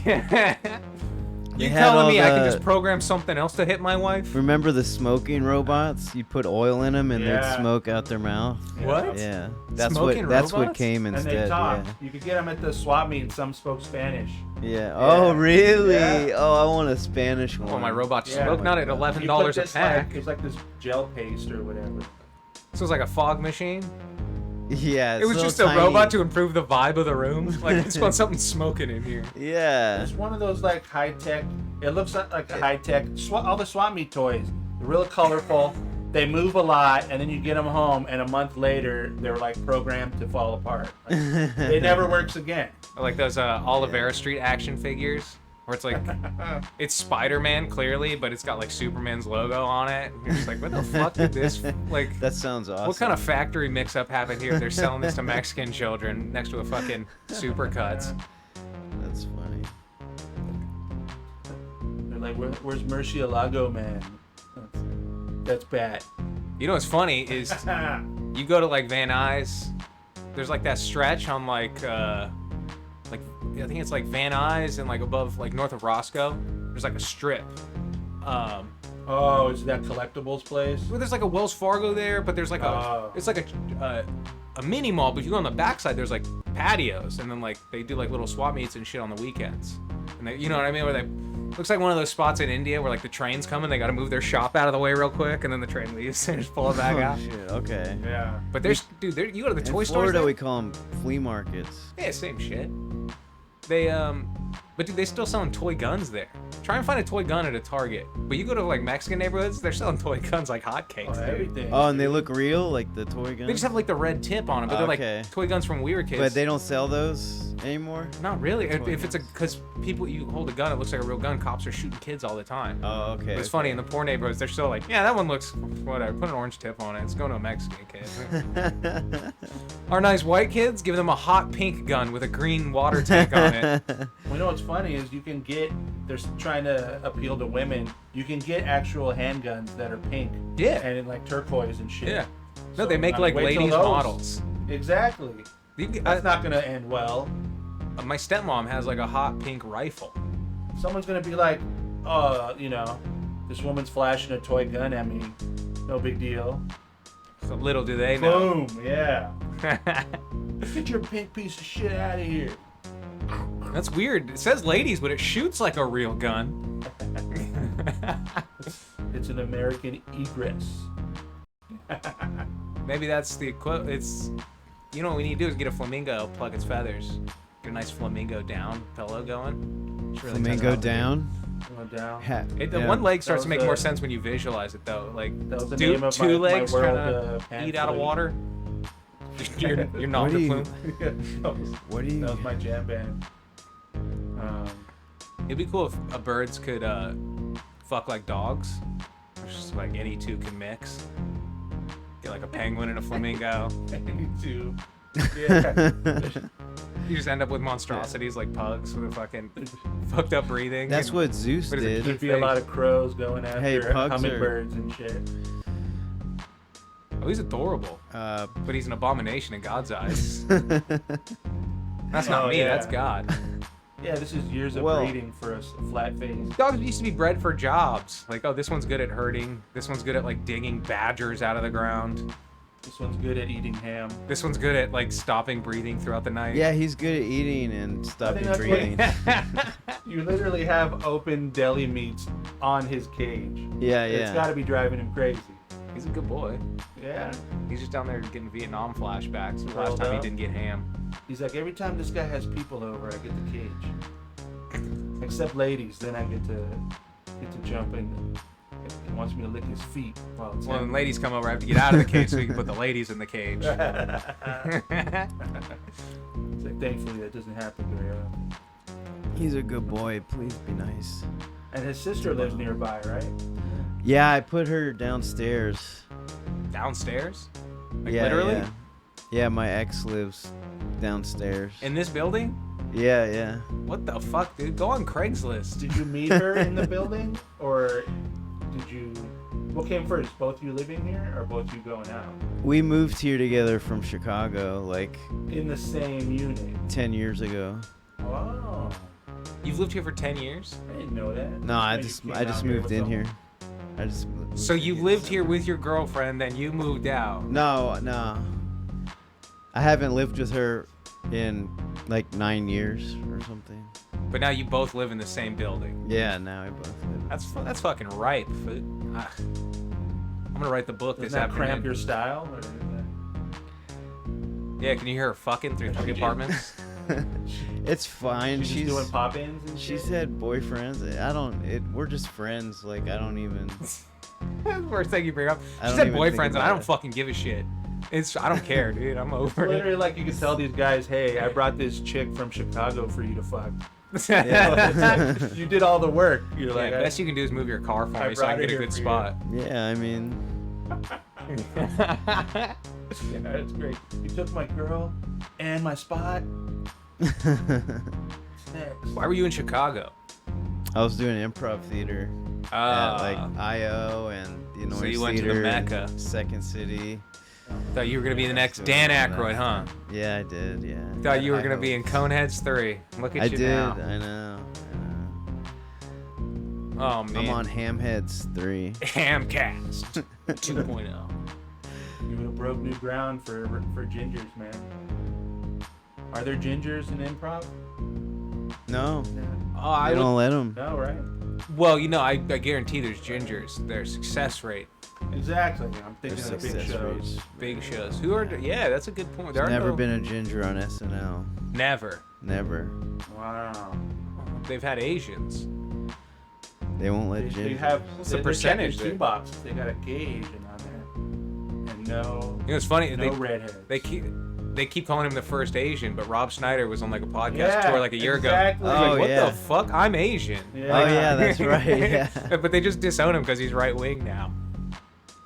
You had telling all me I can the- just program something else to hit my wife? Remember the smoking robots? You'd put oil in them and Yeah. they'd smoke out their mouth. What? Yeah, that's Smoking what robots? came And instead. they talk. Yeah. You could get them at the swap meet, and some spoke Spanish. Yeah. Oh, really? Yeah. Oh, I want a Spanish one. Oh, my robots Yeah. smoke not at You $11 put a this, pack. it's like this gel paste or whatever. So it's like a fog machine. Yeah. It was little just a tiny- robot to improve the vibe of the room. Like, I just want something smoking in here. Yeah. It's one of those like high tech. It looks like a high tech. All the swap meet toys. They're real colorful. They move a lot, and then you get them home, and a month later, they're like programmed to fall apart. Like, it never works again. Like those Olivera Street action figures, where it's like, it's Spider-Man clearly, but it's got like Superman's logo on it. And you're just like, what the fuck did this, like, That sounds awesome. what kind of factory mix-up happened here? They're selling this to Mexican children next to a fucking Supercuts. That's funny. They're like, where's Murcielago Man? That's bad. You know what's funny is you go to like Van Nuys, there's like that stretch on like I think it's like Van Nuys and like above like north of Roscoe. There's like a strip. Oh, is that collectibles place? Well, there's like a Wells Fargo there, but there's like Oh. it's like a mini mall. But if you go on the backside, there's like patios, and then like they do like little swap meets and shit on the weekends. And they, you know what I mean? Where they looks like one of those spots in India where like the train's coming, they got to move their shop out of the way real quick, and then the train leaves and just pull it back Oh, out. shit. Okay. Yeah. But there's dude, you go to the toy In stores. Florida, there? we call them flea markets. Yeah, same shit. They but dude, they still selling toy guns there. Try and find a toy gun at a Target. But you go to like Mexican neighborhoods, they're selling toy guns like hotcakes, dude. Everything. Oh, and they look real, like the toy guns. They just have like the red tip on them, but they're Okay. like toy guns from we were kids. But they don't sell those anymore. Not really. If, Toy if it's a, guns. because people, you hold a gun, it looks like a real gun. Cops are shooting kids all the time. Oh, okay. But it's funny in the poor neighborhoods, they're still like, yeah, that one looks whatever. Put an orange tip on it. It's going to a Mexican kid. Our nice white kids, give them a hot pink gun with a green water tank on it. Well, you know what's funny is you can get. They're trying to appeal to women. You can get actual handguns that are pink. Yeah. And in like turquoise and shit. Yeah. No, So, they make I mean, like wait till ladies those. models. Exactly. That's not gonna end well. My stepmom has like a hot pink rifle. Someone's gonna be like, oh, you know, this woman's flashing a toy gun at me. No big deal. So little do they know. Boom. Yeah. Get your pink piece of shit out of here. That's weird. It says ladies, but it shoots like a real gun. It's an American egress. Maybe that's the equivalent. It's, you know what we need to do is get a flamingo, pluck its feathers, get a nice flamingo down pillow going. Just really Flamingo test it out. down. Going down. The Yeah. one leg starts That to make was more a- sense when you visualize it, though. Like, That was the two name of two my legs world, trying to eat out of pamphlet. water. You're not What the do you- plume. What do you? That was my jam band. It'd be cool if birds could fuck like dogs. It's just like any two can mix. Get like a penguin and a flamingo. Me too. Yeah. You just end up with monstrosities like pugs with a fucking fucked up breathing. That's and- what Zeus What is it, did. There'd be a lot of crows going after Hey, pugs hummingbirds and shit. Oh, he's adorable, but he's an abomination in God's eyes. That's not Oh, me. yeah. That's God. Yeah, this is years of Well- breeding for a flat face. Dogs used to be bred for jobs. Like, oh, this one's good at herding. This one's good at like digging badgers out of the ground. This one's good at eating ham. This one's good at like stopping breathing throughout the night. Yeah, he's good at eating and stopping that's breathing. You literally have open deli meats on his cage. Yeah, It's got yeah. to be driving him crazy. He's a good boy. Yeah. He's just down there getting Vietnam flashbacks. The Well last time he done. didn't get ham. He's like, every time this guy has people over, I get the cage. Except ladies, then I get to jump in. He wants me to lick his feet while it's Well, when him. ladies come over, I have to get out of the cage so we can put the ladies in the cage. It's like, thankfully, that doesn't happen very often. He's a good boy. Please be nice. And his sister lives nearby, right? Yeah, I put her downstairs. Downstairs? Like Yeah, literally? Yeah. Yeah, my ex lives downstairs. In this building? Yeah. What the fuck, dude? Go on Craigslist. Did you meet her in the building, or did you? What came first? Both you living here, or both you going out? We moved here together from Chicago like In the same unit. 10 years ago. Oh, You've lived here for 10 years? I didn't know that. No, I Maybe just you I came just out moved with in someone. here. I just moved So in you here lived in here December. with your girlfriend, then you moved out. No. I haven't lived with her in like 9 years or something. But now you both live in the same building. Yeah, now we both live. That's fucking ripe. I'm gonna write the book Does this that cramp afternoon. your style? Or is that... Yeah, can you hear her fucking through 3 apartments? It's fine. She's doing pop-ins and She shit? said boyfriends. We're just friends. Like I don't even. Worst thing you bring up. I She don't said even think boyfriends, and I about don't it. fucking give a shit. I don't care, dude. I'm over it. Literally, like you can tell these guys, hey, I brought this chick from Chicago for you to fuck. Yeah, You did all the work. You're like, best you can do is move your car for I me so I brought can get it a here good for you. spot. Yeah, I mean. yeah, that's great. You took my girl and my spot. Next. Why were you in Chicago? I was doing improv theater at like IO and the Noise So you went to the Theater Mecca. and Second City. Thought you were gonna be the next Dan Aykroyd, huh? Yeah, I did. Yeah. Thought you were High gonna be in hopes. Coneheads 3. Look at I you did. now. I know. Oh man. I'm on Hamheads 3. Hamcast 2.0. You would have broke new ground for gingers, man. Are there gingers in improv? No, Oh, I don't let them. No, right? Well, you know, I guarantee there's gingers. Their success rate, Exactly. I'm Their thinking of big success shows. rates. big shows. Who are? Yeah, that's a good point. There are Never no- been a ginger on SNL. Never. Never. Wow. They've had Asians. They won't let They ginger. What's have the they're checking percentage there? shoebox. They got a gay Asian on there, and no, You know, it's funny. no redheads. They keep calling him the first Asian, but Rob Schneider was on like a podcast Yeah, tour like a year exactly. ago. He's like, Oh, what yeah. the fuck? I'm Asian. Yeah. Oh yeah, that's right. Yeah. But they just disown him because he's right wing now.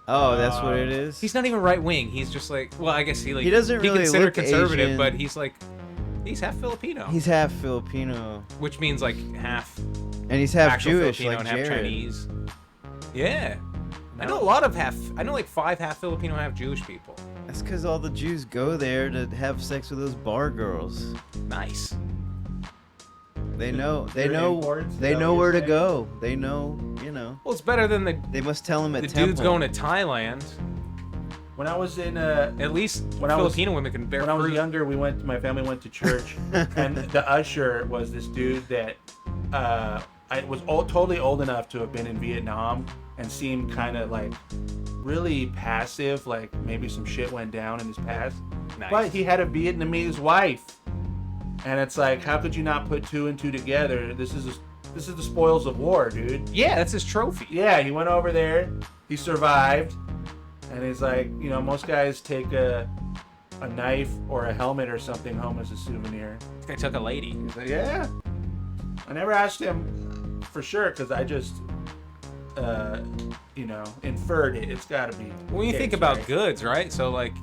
Oh, that's what it is. He's not even right wing. He's just like, well, I guess he He doesn't really considered look conservative, Asian. but he's like, he's half Filipino, He's half Filipino, which means like half and he's half actual Jewish, Filipino like and half Jared. Chinese. Yeah, I know No. a lot of half. I know like 5 half Filipino, half Jewish people. That's because all the Jews go there to have sex with those bar girls. Nice. They know. They They're know. imports, is They that know what where you're to saying? go. They know. You know. Well, it's better than the They must tell him at dudes temple. going to Thailand. When I was in At least When I was- Filipino women can bear when I was fruit. younger, my family went to church, and the usher was this dude that I was totally old enough to have been in Vietnam and seemed kind of like really passive, like maybe some shit went down in his past. Nice. But he had a Vietnamese wife, and it's like, how could you not put 2 and 2 together? This is the spoils of war, dude. Yeah, that's his trophy. Yeah, he went over there, he survived, and he's like, you know, most guys take a knife or a helmet or something home as a souvenir. This guy took a lady. He's like, yeah. I never asked him for sure because I just, inferred it. It's got to be. When you the think case, about right? goods, right? So like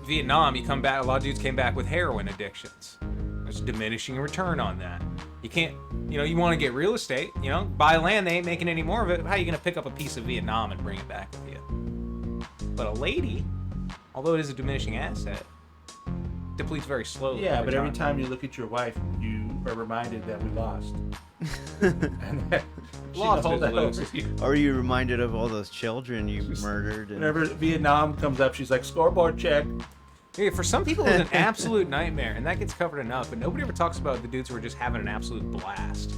Vietnam, you come back. A lot of dudes came back with heroin addictions. There's a diminishing return on that. You can't, you want to get real estate. Buy land. They ain't making any more of it. How are you gonna pick up a piece of Vietnam and bring it back with you? But a lady, although it is a diminishing asset, depletes very slowly. Yeah, over but every time you look at your wife, you are reminded that we lost. And that she Lost hold is that lose. over you. Or are you reminded of all those children you murdered? And... Whenever Vietnam comes up, she's like, scoreboard check. Yeah, for some people, it's an absolute nightmare, and that gets covered enough. But nobody ever talks about the dudes who are just having an absolute blast.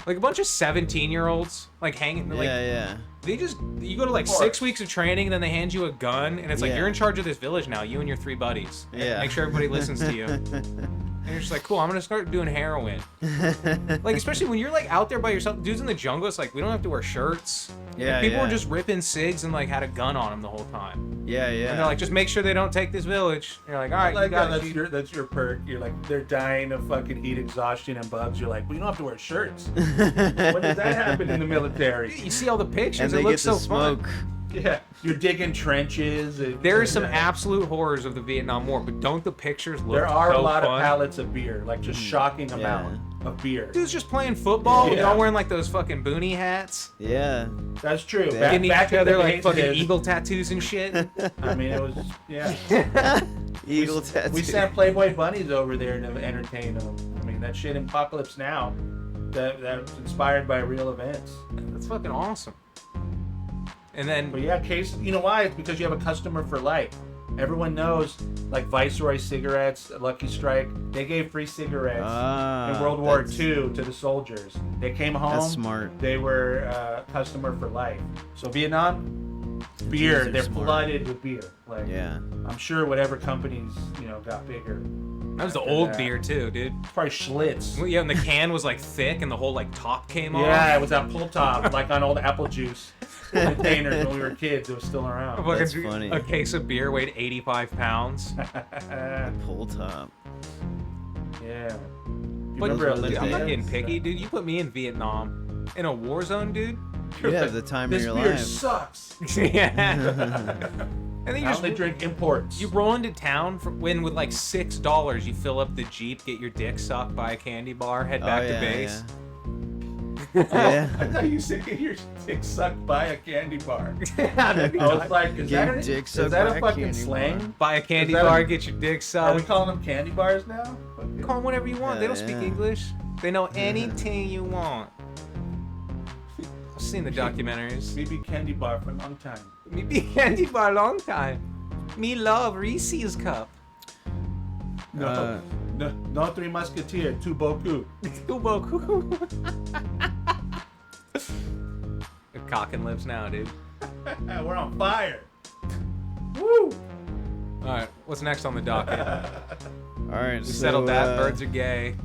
Like a bunch of 17-year-olds, like hanging. Like, yeah. you go to like 6 weeks of training, and then they hand you a gun, and it's like Yeah. you're in charge of this village now. You and your 3 buddies. Yeah. Make sure everybody listens to you. And you're just like, cool, I'm gonna start doing heroin. Like, especially when you're like out there by yourself, dudes in the jungle. It's like we don't have to wear shirts. Yeah, Like, people yeah. were just ripping cigs and like had a gun on them the whole time. Yeah, yeah. And they're like, just make sure they don't take this village. And you're like, all right, Like you got that's your perk. You're like they're dying of fucking heat exhaustion and bugs. You're like, well, you don't have to wear shirts. When does that happen in the military? You see all the pictures. and they It get looks to so smoke. fun. Yeah, you're digging trenches. There are some absolute horrors of the Vietnam War, but don't the pictures look There are so a lot fun? of pallets of beer, like just shocking amount of beer. Dudes just playing football. Yeah. They're all wearing like those fucking boonie hats. Yeah. That's true. Yeah. Back, Getting back each in other the like days, fucking it is- eagle tattoos and shit. I mean, it was yeah. Eagle tattoo. We sent Playboy bunnies over there to entertain them. I mean, that shit in Apocalypse Now, that's inspired by real events. That's fucking awesome. And then But yeah, case. You know why? It's because you have a customer for life. Everyone knows, like Viceroy cigarettes, Lucky Strike. They gave free cigarettes in World War II to the soldiers. They came home. That's smart. They were customer for life. So Vietnam, beer. Dudes are They're smart. flooded with beer. Like Yeah. I'm sure whatever companies got bigger. that was the after old that. beer too, dude. Probably Schlitz. Well, yeah, and the can was like thick and the whole like top came off. Yeah, it was that pull top, like on old apple juice containers when we were kids. It was still around. Fucking That's funny. A case of beer weighed 85 pounds. Pull top. Yeah. You But remember dude, I'm not Olympia? getting picky, dude. You put me in Vietnam, in a war zone, dude. You have the time This of your beer life. sucks. Yeah. And then you Now just they drink imports. you roll into town when with like $6 you fill up the Jeep, get your dick sucked by a candy bar, head back to base. Yeah. I thought you said get your dick sucked by a candy bar. That'd be I was nice. like, is Get that, your dick is sucked that by a a fucking candy slang? bar. Buy a candy Is that bar, a- get your dick Are we sucked. calling them candy bars now? Call them whatever you want. They don't Yeah, speak yeah. English. They know anything you want. I've seen the documentaries. Maybe candy bar for a long time. Me be candy bar long time. Me love Reese's cup. No, no Three Musketeer, too beaucoup. Too boku. The cockin' lips now, dude. We're on fire. Woo! All right, what's next on the docket? All right. We So, settled that. Birds are gay.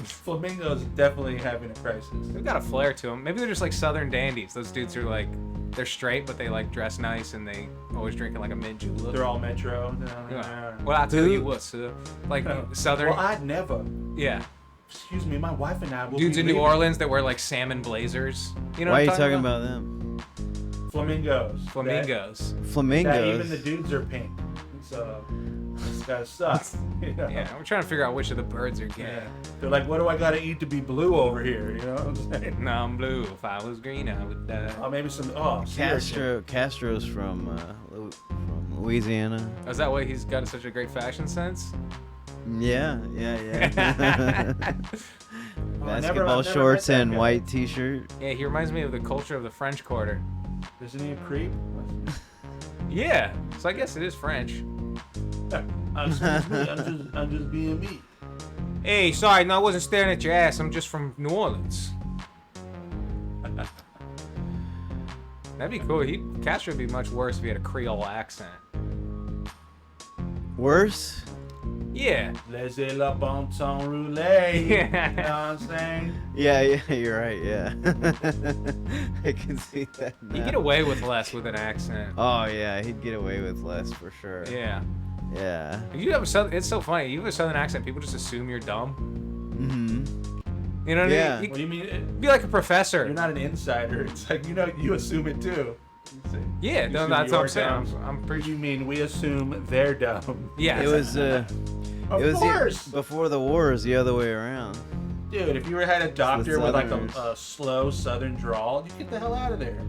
Flamingos definitely having a crisis. They've got a flair to them. Maybe they're just like Southern dandies. Those dudes are like, they're straight, but they like dress nice and they always drinking like a mint julep. They're all metro. Yeah. Well, I tell you what, sir. Like Southern. Well, I'd never. Yeah. Excuse me, my wife and I will Dudes be in New leaving. Orleans that wear like salmon blazers. You know Why are what you I'm talking about them? Flamingos. Flamingos. Flamingos. That even the dudes are pink. So this guy sucks. You know? Yeah, we're trying to figure out which of the birds are gay. Yeah. They're like, what do I gotta eat to be blue over here? You know what I'm saying? No, I'm blue. If I was green, I would die. Oh, maybe some. Oh, sea urchin. Castro's from Louisiana. Oh, is that why he's got such a great fashion sense? Yeah. Oh, I've Basketball never shorts met that and guy. white T-shirt. Yeah, he reminds me of the culture of the French Quarter. Isn't he a creep? Yeah, so I guess it is French. Excuse me, I'm just being me. Hey, sorry, no, I wasn't staring at your ass. I'm just from New Orleans. That'd be cool. Castro would be much worse if he had a Creole accent. Worse? Yeah. Laissez la bon temps rouler. You know Yeah. what I'm saying? Yeah, you're right. Yeah. I can see that now. You get away with less with an accent. Oh yeah, he'd get away with less for sure. Yeah. Yeah. If you have a southern, it's so funny. You have a southern accent, people just assume you're dumb. Mm-hmm. You know what Yeah. I mean? What do you mean? Be like a professor. You're not an insider. It's like, you assume it too. Yeah, You no, assume that's what you're I'm saying. dumb. I'm What pretty do sure. you mean we assume they're dumb? Yeah. It was Of it was course. before the war. It was the other way around. Dude, if you were had a doctor with like Southerners. a slow southern drawl, you get the hell out of there.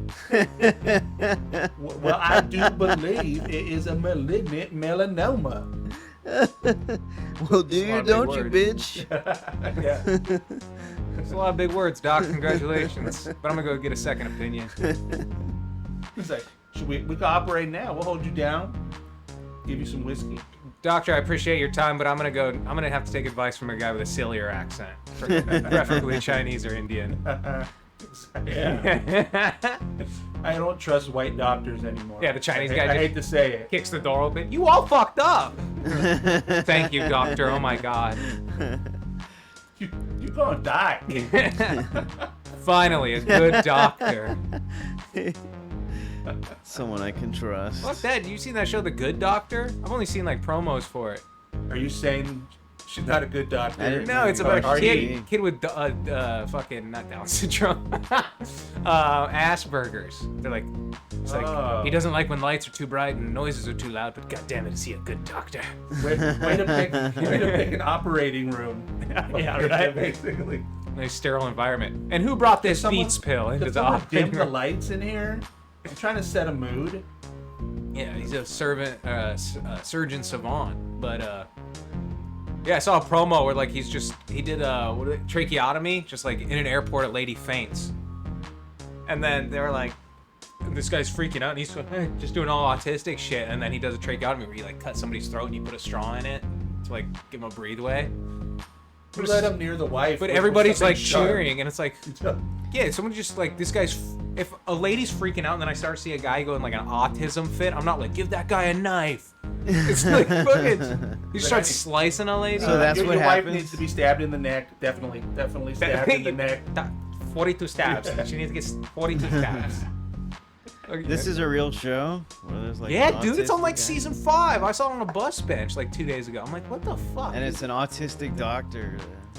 Well, I do believe it is a malignant melanoma. Well, do It's a lot you? of big Don't you, words. bitch? Yeah. It's a lot of big words, Doc. Congratulations. But I'm gonna go get a second opinion. It's like, we can operate now. We'll hold you down. Give you some whiskey. Doctor, I appreciate your time, but I'm gonna have to take advice from a guy with a sillier accent, preferably Chinese or Indian. Yeah. I don't trust white doctors anymore. Yeah, the Chinese I guy I just- hate to say it. Kicks the door open. You all fucked up. Thank you, doctor. Oh my god. You gonna die. Finally, a good doctor. Someone I can trust. Fuck that. You seen that show, The Good Doctor? I've only seen like promos for it. Are you saying she's not a good doctor? I didn't No, it's about a Hardy. kid with fucking not Down syndrome, Asperger's. They're like, it's like he doesn't like when lights are too bright and noises are too loud, but god damn it, is he a good doctor? Way to pick an operating room. Yeah, right. Basically. Nice sterile environment. And who brought this Someone- Beats pill into Could the someone dim operating the room? lights in here? I'm trying to set a mood. Yeah, he's a surgeon savant. But yeah, I saw a promo where like he did tracheotomy, just like in an airport, a lady faints, and then they were like, this guy's freaking out, and he's just doing all autistic shit, and then he does a tracheotomy where you like cut somebody's throat and you put a straw in it to like give him a breatheway. Who let him near the wife? But with everybody's something like sharp? cheering, and it's like, yeah, someone just like, this guy's. If a lady's freaking out and then I start to see a guy go in like an autism fit, I'm not like, give that guy a knife. It's like, fucking, you start slicing a lady. So that's your what wife happens? needs to be stabbed in the neck. Definitely stabbed in the neck. 42 stabs. She needs to get 42 stabs. This is a real show? Where there's like Yeah, an dude, it's on autistic like guy? season 5. I saw it on a bus bench like 2 days ago. I'm like, what the fuck? And it's an autistic doctor.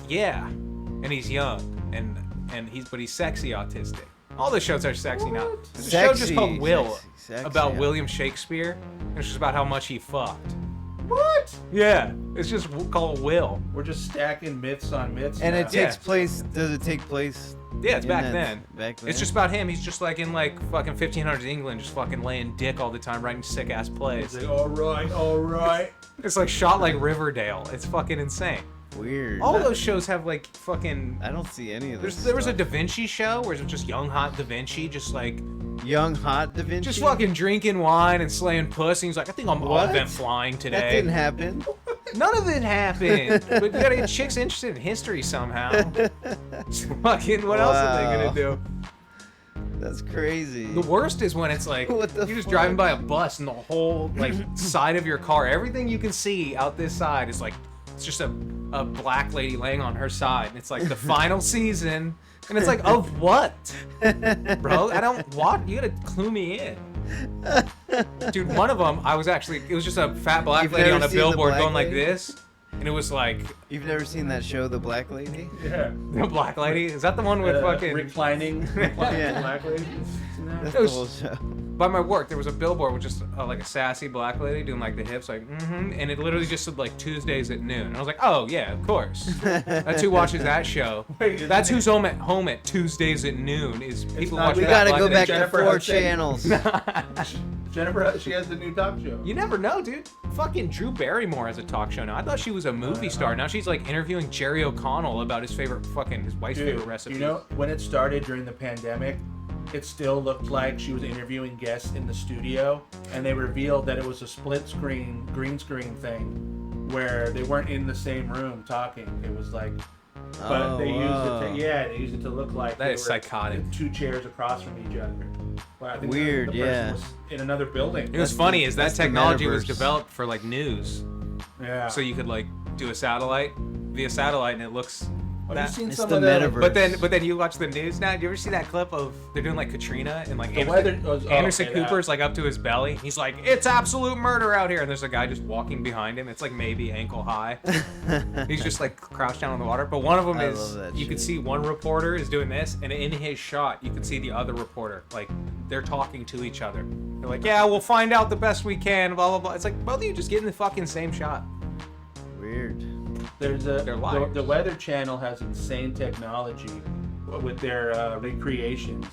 Yeah, and he's young, and he's sexy autistic. All the shows are sexy now. There's a show just Sexy, called Will, sexy, about yeah. William Shakespeare, and it's just about how much he fucked. What? Yeah, it's just called Will. We're just stacking myths on myths. And now. it takes place. Does it take place? Yeah, it's in back that- then. Back then. It's just about him. He's just like in like fucking 1500s England, just fucking laying dick all the time, writing sick ass plays. It's like, all right. It's like shot like Riverdale. It's fucking insane. weird. All those shows have like fucking. I don't see any of this. There was a stuff. Da Vinci show where it was just young hot Da Vinci, just like young hot Da Vinci. just fucking drinking wine and slaying pussy. He's like, I think I'm What? event flying today. That didn't happen. None of it happened. But you gotta get chicks interested in history somehow. Fucking, what else are they Wow. gonna do? That's crazy. The worst is when it's like What the you're just fuck? driving by a bus and the whole like side of your car, everything you can see out this side is like it's just a black lady laying on her side. And it's like the final season, and it's like of what, bro? I don't want you gotta clue me in. Dude, one of them, it was just a fat black You've lady never on a seen the billboard black going like lady? this, and it was like You've never seen that show, The Black Lady? Yeah. the black lady. Is that the one with fucking? reclining Yeah. black lady. That's It was- the whole show. By my work, there was a billboard with just like a sassy black lady doing like the hips, like and it literally just said like Tuesdays at noon. And I was like, oh yeah, of course. That's who watches that show. Wait, isn't That's it- who home at Tuesdays at noon is people not- watch We Fat gotta Black go Lady. back to Jennifer 4 Hudson. channels. Jennifer, she has the new talk show. You never know, dude. Fucking Drew Barrymore has a talk show now. I thought she was a movie star. Now she's like interviewing Jerry O'Connell about his wife's favorite Dude, recipe. you know, when it started during the pandemic, it still looked like she was interviewing guests in the studio, and they revealed that it was a split screen, green screen thing, where they weren't in the same room talking. It was like, but they used it to look like That they is were psychotic. in 2 chairs across from each other. But I think Weird, the person yeah. was in another building. It was funny is that that's the technology was metaverse. developed for like news. Yeah. So you could like do a satellite via satellite and it looks Have that, you seen It's some the of the metaverse. but then you watch the news now. Do you ever see that clip of they're doing like Katrina and like The Anderson, weather was- oh, Anderson okay, that. Cooper's like up to his belly. He's like, it's absolute murder out here, and there's a guy just walking behind him. It's like maybe ankle high. He's just like crouched down in the water. But one of them I is love that you could shit. see one reporter is doing this, and in his shot you could see the other reporter like they're talking to each other. They're like, yeah, we'll find out the best we can. Blah blah blah. It's like both of you just get in the fucking same shot. Weird. There's They're liars. the Weather Channel has insane technology with their recreations.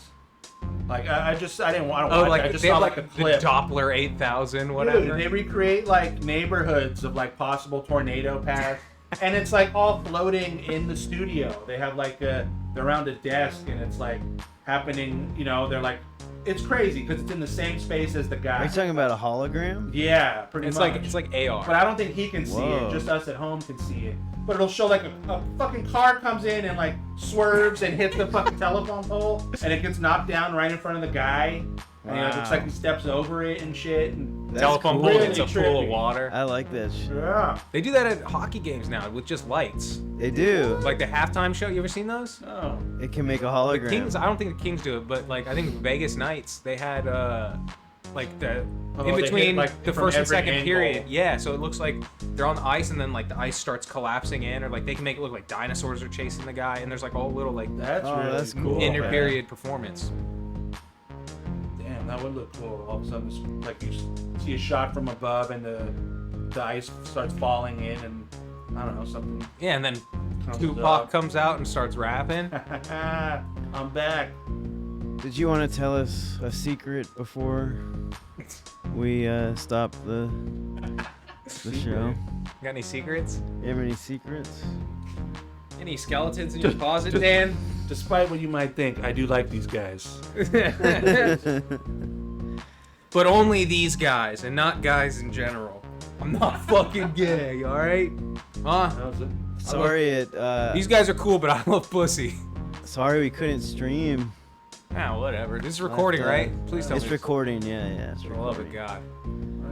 Like I don't watch Oh, it. like I just they saw have like a the clip. Doppler 8000, whatever. Dude, they recreate like neighborhoods of like possible tornado paths, and it's like all floating in the studio. They have like they're around a desk, and it's like happening. You know, they're like, it's crazy because it's in the same space as the Are guy. you talking about a hologram? Yeah, pretty It's much. like it's like AR. But I don't think he can see Whoa. it. Just us at home can see it. But it'll show like a fucking car comes in and like swerves and hits the fucking telephone pole, and it gets knocked down right in front of the guy. And it looks like he steps over it and shit. And Telephone cool. pole Really hits a pool trippy. of water. I like that shit. yeah. They do that at hockey games now with just lights. They do. Like the halftime show. You ever seen those? Oh. It can make a The hologram. Kings. I don't think the Kings do it, but like I think Vegas Knights. They had like the Oh, in they hit, between like, the from first and every second angle. period. Yeah, so it looks like they're on the ice, and then like the ice starts collapsing in, or like they can make it look like dinosaurs are chasing the guy, and there's like all little like That's Oh, really that's cool. cool. inter man. period performance. Damn, that would look cool. All of a sudden, it's like you see a shot from above, and the ice starts falling in, and I don't know, something Yeah, and then comes Tupac up. comes out and starts rapping. I'm back. Did you want to tell us a secret before we stop the show? Got any secrets? You have any secrets? Any skeletons in your closet, Dan? Despite what you might think, I do like these guys. But only these guys, and not guys in general. I'm not fucking gay, alright? Huh? That was it. Sorry, These guys are cool, but I love pussy. sorry we couldn't stream. Ah, whatever. This is recording, Left, right? Please tell It's me. recording. Yeah, it's For the love of recording. God.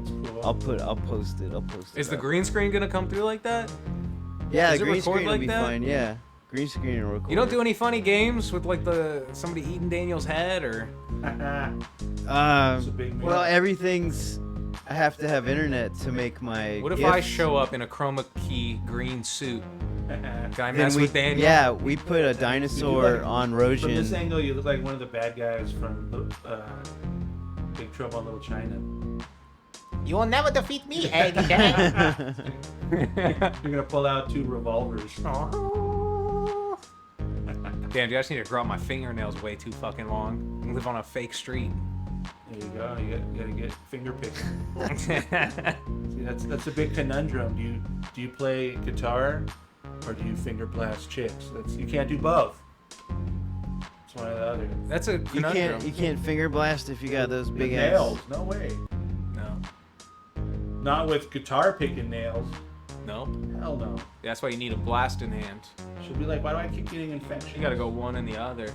That's cool. I'll post it. Is the green screen gonna come through like that? Yeah, Does the it green record screen will like be that? fine. Yeah, green screen will record. You don't do any funny games with like somebody eating Daniel's head or It's a big Well, meal. everything's. I have to have internet to make my. what if gifts. I show up in a chroma key green suit? Can I Then mess we, with Daniel? yeah, we put a dinosaur like- on From this Roshan. angle, you look like one of the bad guys from Big Trouble in Little China. You will never defeat me, Eddie Dan. You're gonna pull out 2 revolvers. Damn, dude, I just need to grow out my fingernails way too fucking long. I live on a fake street. There you go. You gotta get finger picking. See, that's a big conundrum. Do you play guitar or do you finger blast chicks? You can't do both. It's one or the other. That's a You conundrum. can't finger blast if you got those big ass. Nails? No way. No. Not with guitar picking nails. No. Hell no. That's why you need a blast in hand. She'll be like, why do I keep getting infections? You gotta go one and the other.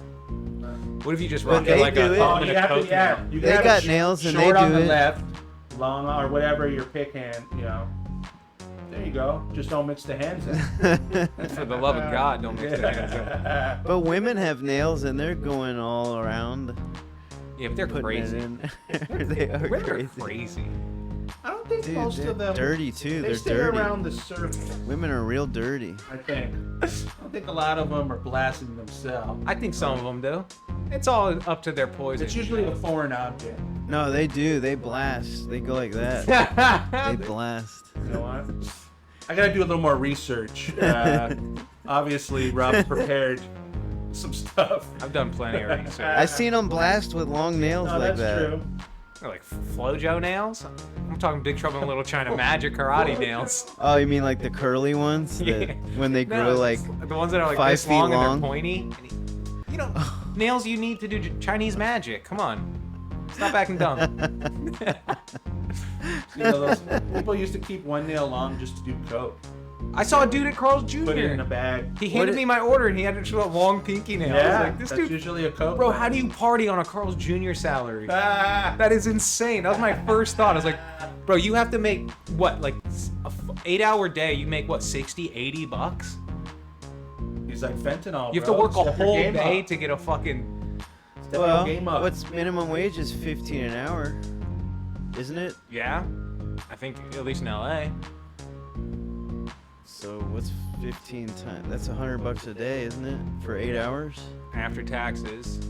What if you just But rock they it like do a it. thumb Oh, and you a have to, coke yeah. nail? You They can have got it nails and they short on do the it. left, long or whatever your pick hand. You know. There you go. Just don't mix the hands in. For the love of God, don't mix the hands up. But women have nails and they're going all around Yeah, but they're putting crazy. it in. They are Women are crazy. crazy. I don't think Dude, most they're of them. dirty too. They They're stay dirty. around the surface. Women are real dirty. I think. I don't think a lot of them are blasting themselves. I think some of them do. It's all up to their poison. It's usually a foreign object. No, they do. They blast. They go like that. They blast. You know what? I gotta do a little more research. Obviously, Rob prepared some stuff. I've done plenty of research. I seen them blast with long nails No, like that's that. true. They're like Flojo nails. I'm talking Big Trouble in Little China magic karate nails. Oh, you mean like the curly ones? That Yeah. when they No, grow like. it's the ones that are like 5 this feet long, long. and they're pointy. And you know, nails you need to do Chinese magic. Come on, stop acting dumb. You know, those people used to keep one nail long just to do coke. I saw a dude at Carl's Jr. Put it in a bag. He handed me my order and he had a long pinky nail. I was like, this that's dude, usually a coke. bro, bag. how do you party on a Carl's Jr. salary? Ah, That is insane. That was my first thought. I was like, bro, you have to make what, like a 8-hour day? You make what, 60, 80 bucks? he's like fentanyl. You have to bro. work a Step your whole game day up. to get a fucking. Step your Well, game up. what's minimum wage is 15 an hour, isn't it? Yeah, I think at least in LA. So what's 15 times? That's $100 a day, isn't it? For 8 hours After taxes,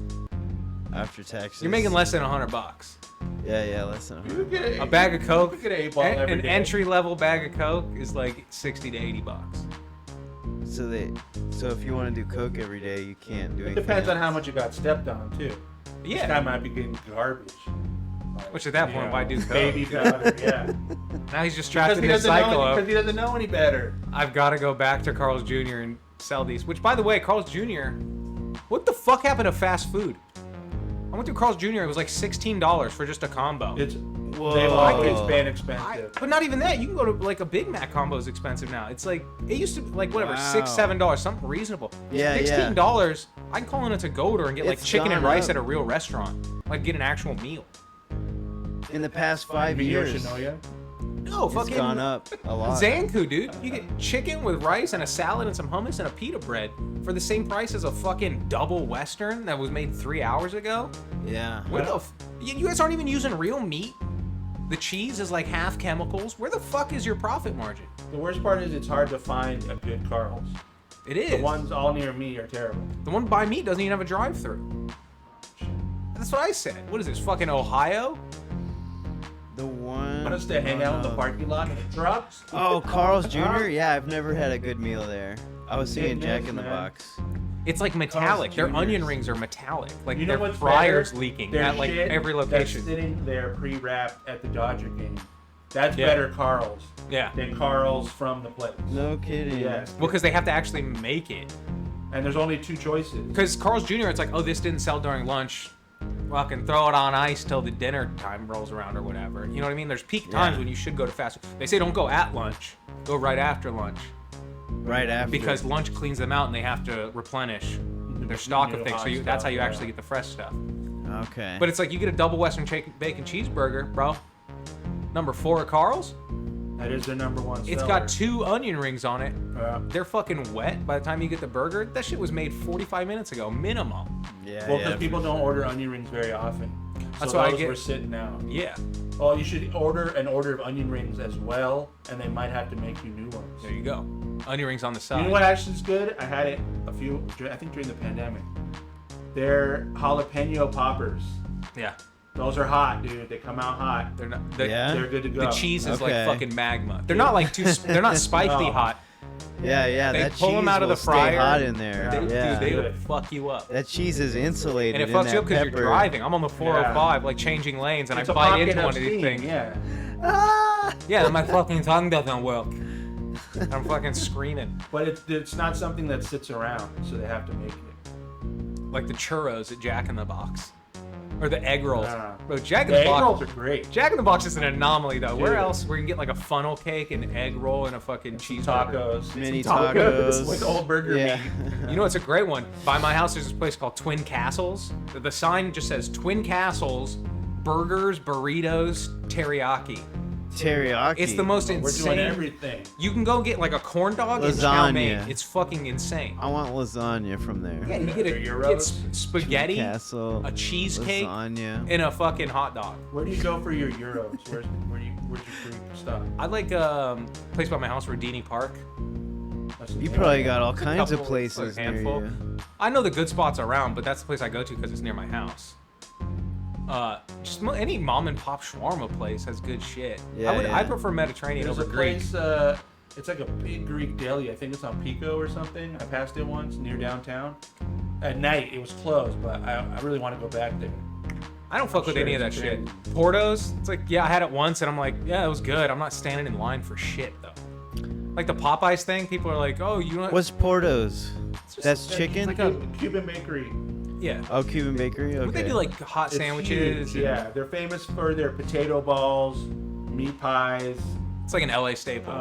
after taxes. you're making less than $100. Yeah, less than You 100. get A bag of Coke, You get an 8-ball every an day. entry-level bag of Coke is like 60 to 80 bucks. So if you want to do coke every day, you can't do It anything. depends on how else. much you got stepped on too. This guy Yeah, might be getting garbage. which at that point, why do Coke? Baby powder, yeah. Now he's just trapped Because in he this doesn't cycle know. of, Because he doesn't know any better. I've got to go back to Carl's Jr. and sell these. Which, by the way, Carl's Jr. What the fuck happened to fast food? I went to Carl's Jr. It was like $16 for just a combo. It's Whoa. It's been expensive. But not even that. You can go to like a Big Mac combo is expensive now. It's like it used to be like whatever Wow. $6-7, something reasonable. Yeah, $16. I can call in a to-go order and get like It's chicken and gone rice up. at a real restaurant. Like get an actual meal. In the past 5 years, Yoshinoya? No, it's fucking gone up a lot. Zanku, dude. You get chicken with rice and a salad and some hummus and a pita bread for the same price as a fucking double Western that was made 3 hours ago. Yeah. Where the you guys aren't even using real meat? The cheese is like half chemicals. Where the fuck is your profit margin? The worst part is it's hard to find a good Carl's. It is. The ones all near me are terrible. The one by me doesn't even have a drive-through. That's what I said. What is this, fucking Ohio? The one. Want us to hang out in the parking lot in the trucks? Oh, Carl's Jr. Yeah, I've never had a good meal there. I was seeing It Jack is, in the man. Box. It's like metallic. Their Juniors. onion rings are metallic. Like You know their what's fryer's better? leaking Their at like shit every That's location. sitting there pre-wrapped at the Dodger game. That's Yeah. better Carl's Yeah. than Carl's from the place. No kidding. Yes. Well, because they have to actually make it. And there's only two choices. Because Carl's Jr., it's like, oh, this didn't sell during lunch. Fucking throw it on ice till the dinner time rolls around or whatever. You know what I mean? There's peak times when you should go to fast food. They say don't go at lunch. Go right after lunch. Right after. Because lunch cleans them out and they have to replenish their stock of New things. So hot that's how stuff, you yeah. actually get the fresh stuff. Okay. But it's like you get a double Western bacon cheeseburger, bro. Number 4 at Carl's. That is their number one seller. It's got 2 onion rings on it. Yeah. They're fucking wet by the time you get the burger. That shit was made 45 minutes ago, minimum. yeah. Well, yeah, because people for don't sure. order onion rings very often. That's so why I those get- were sitting out. Yeah, Well, you should order an order of onion rings as well, and they might have to make you new ones. there you go. Onion rings on the side. You know what actually is good? I had it I think during the pandemic. They're jalapeno poppers. Yeah, Those are hot, dude. They come out hot. they're not. Yeah? They're good to go. The cheese is Okay. like fucking magma. They're not like too. They're not spiky No. hot. Yeah, yeah. They that pull 'em cheese out of will the fryer. Stay hot in there. Yeah. They, Yeah. Dude, they will Good. fuck you up. That cheese is insulated. And it in fucks that you up because pepper. you're driving. I'm on the 405, like changing lanes, and It's I a bite pocket into of one of these steam, things. Yeah. Yeah, my fucking tongue doesn't work. I'm fucking screaming. But it's not something that sits around, so they have to make it. Like the churros at Jack in the Box. Or the egg rolls. Nah. Bro, Jack in The the egg Box. rolls are great. Jack in the Box is an anomaly though. Where Dude. else where you can get like a funnel cake, an egg roll, and a fucking cheese Tacos. Mini Tacos tacos. with old burger yeah. meat. You know what's a great one? By my house there's this place called Twin Castles. The sign just says Twin Castles, burgers, burritos, teriyaki. Teriyaki. It's the most We're insane. doing everything. You can go get like a corn dog and chow mein. Lasagna. It's fucking insane. I want lasagna from there. Yeah, you get a Euros. get spaghetti, Castle. a cheesecake, Lasagna. and a fucking hot dog. Where do you go for your euros? Where's your free stuff? I like a place by my house, Rodini Park. You probably got all kinds of Couple, places like, near handful. you. I know the good spots around, but that's the place I go to because it's near my house. Just any mom and pop shawarma place has good shit. Yeah, I yeah. prefer Mediterranean There's over a Greek. place, it's like a big Greek deli. I think it's on Pico or something. I passed it once near downtown. At night, it was closed, but I really want to go back there. I don't fuck with Sure, any of that it's shit. great. Portos, it's like, yeah, I had it once and I'm like, yeah, it was good. I'm not standing in line for shit though. Like the Popeyes thing, people are like, oh, you know What's Portos? just That's It's chicken? like a- Cuban bakery. yeah. Oh, Cuban bakery? Okay. But they do like hot It's sandwiches. huge, yeah, they're famous for their potato balls, meat pies. It's like an LA staple.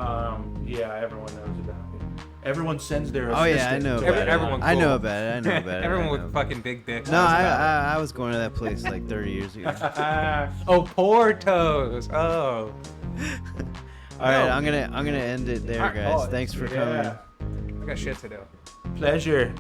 Yeah, everyone knows about it. Everyone sends their. Oh, yeah, I assistant know to about that. it. Everyone I know cool. about it. I know about it. Everyone I know with about fucking big dicks. it. No, knows about it. I was going to that place like 30 years ago. Oh, Portos. Oh. All right, No. I'm gonna end it there, All right, guys. oh, Thanks for coming. Yeah. I got shit to do. Pleasure.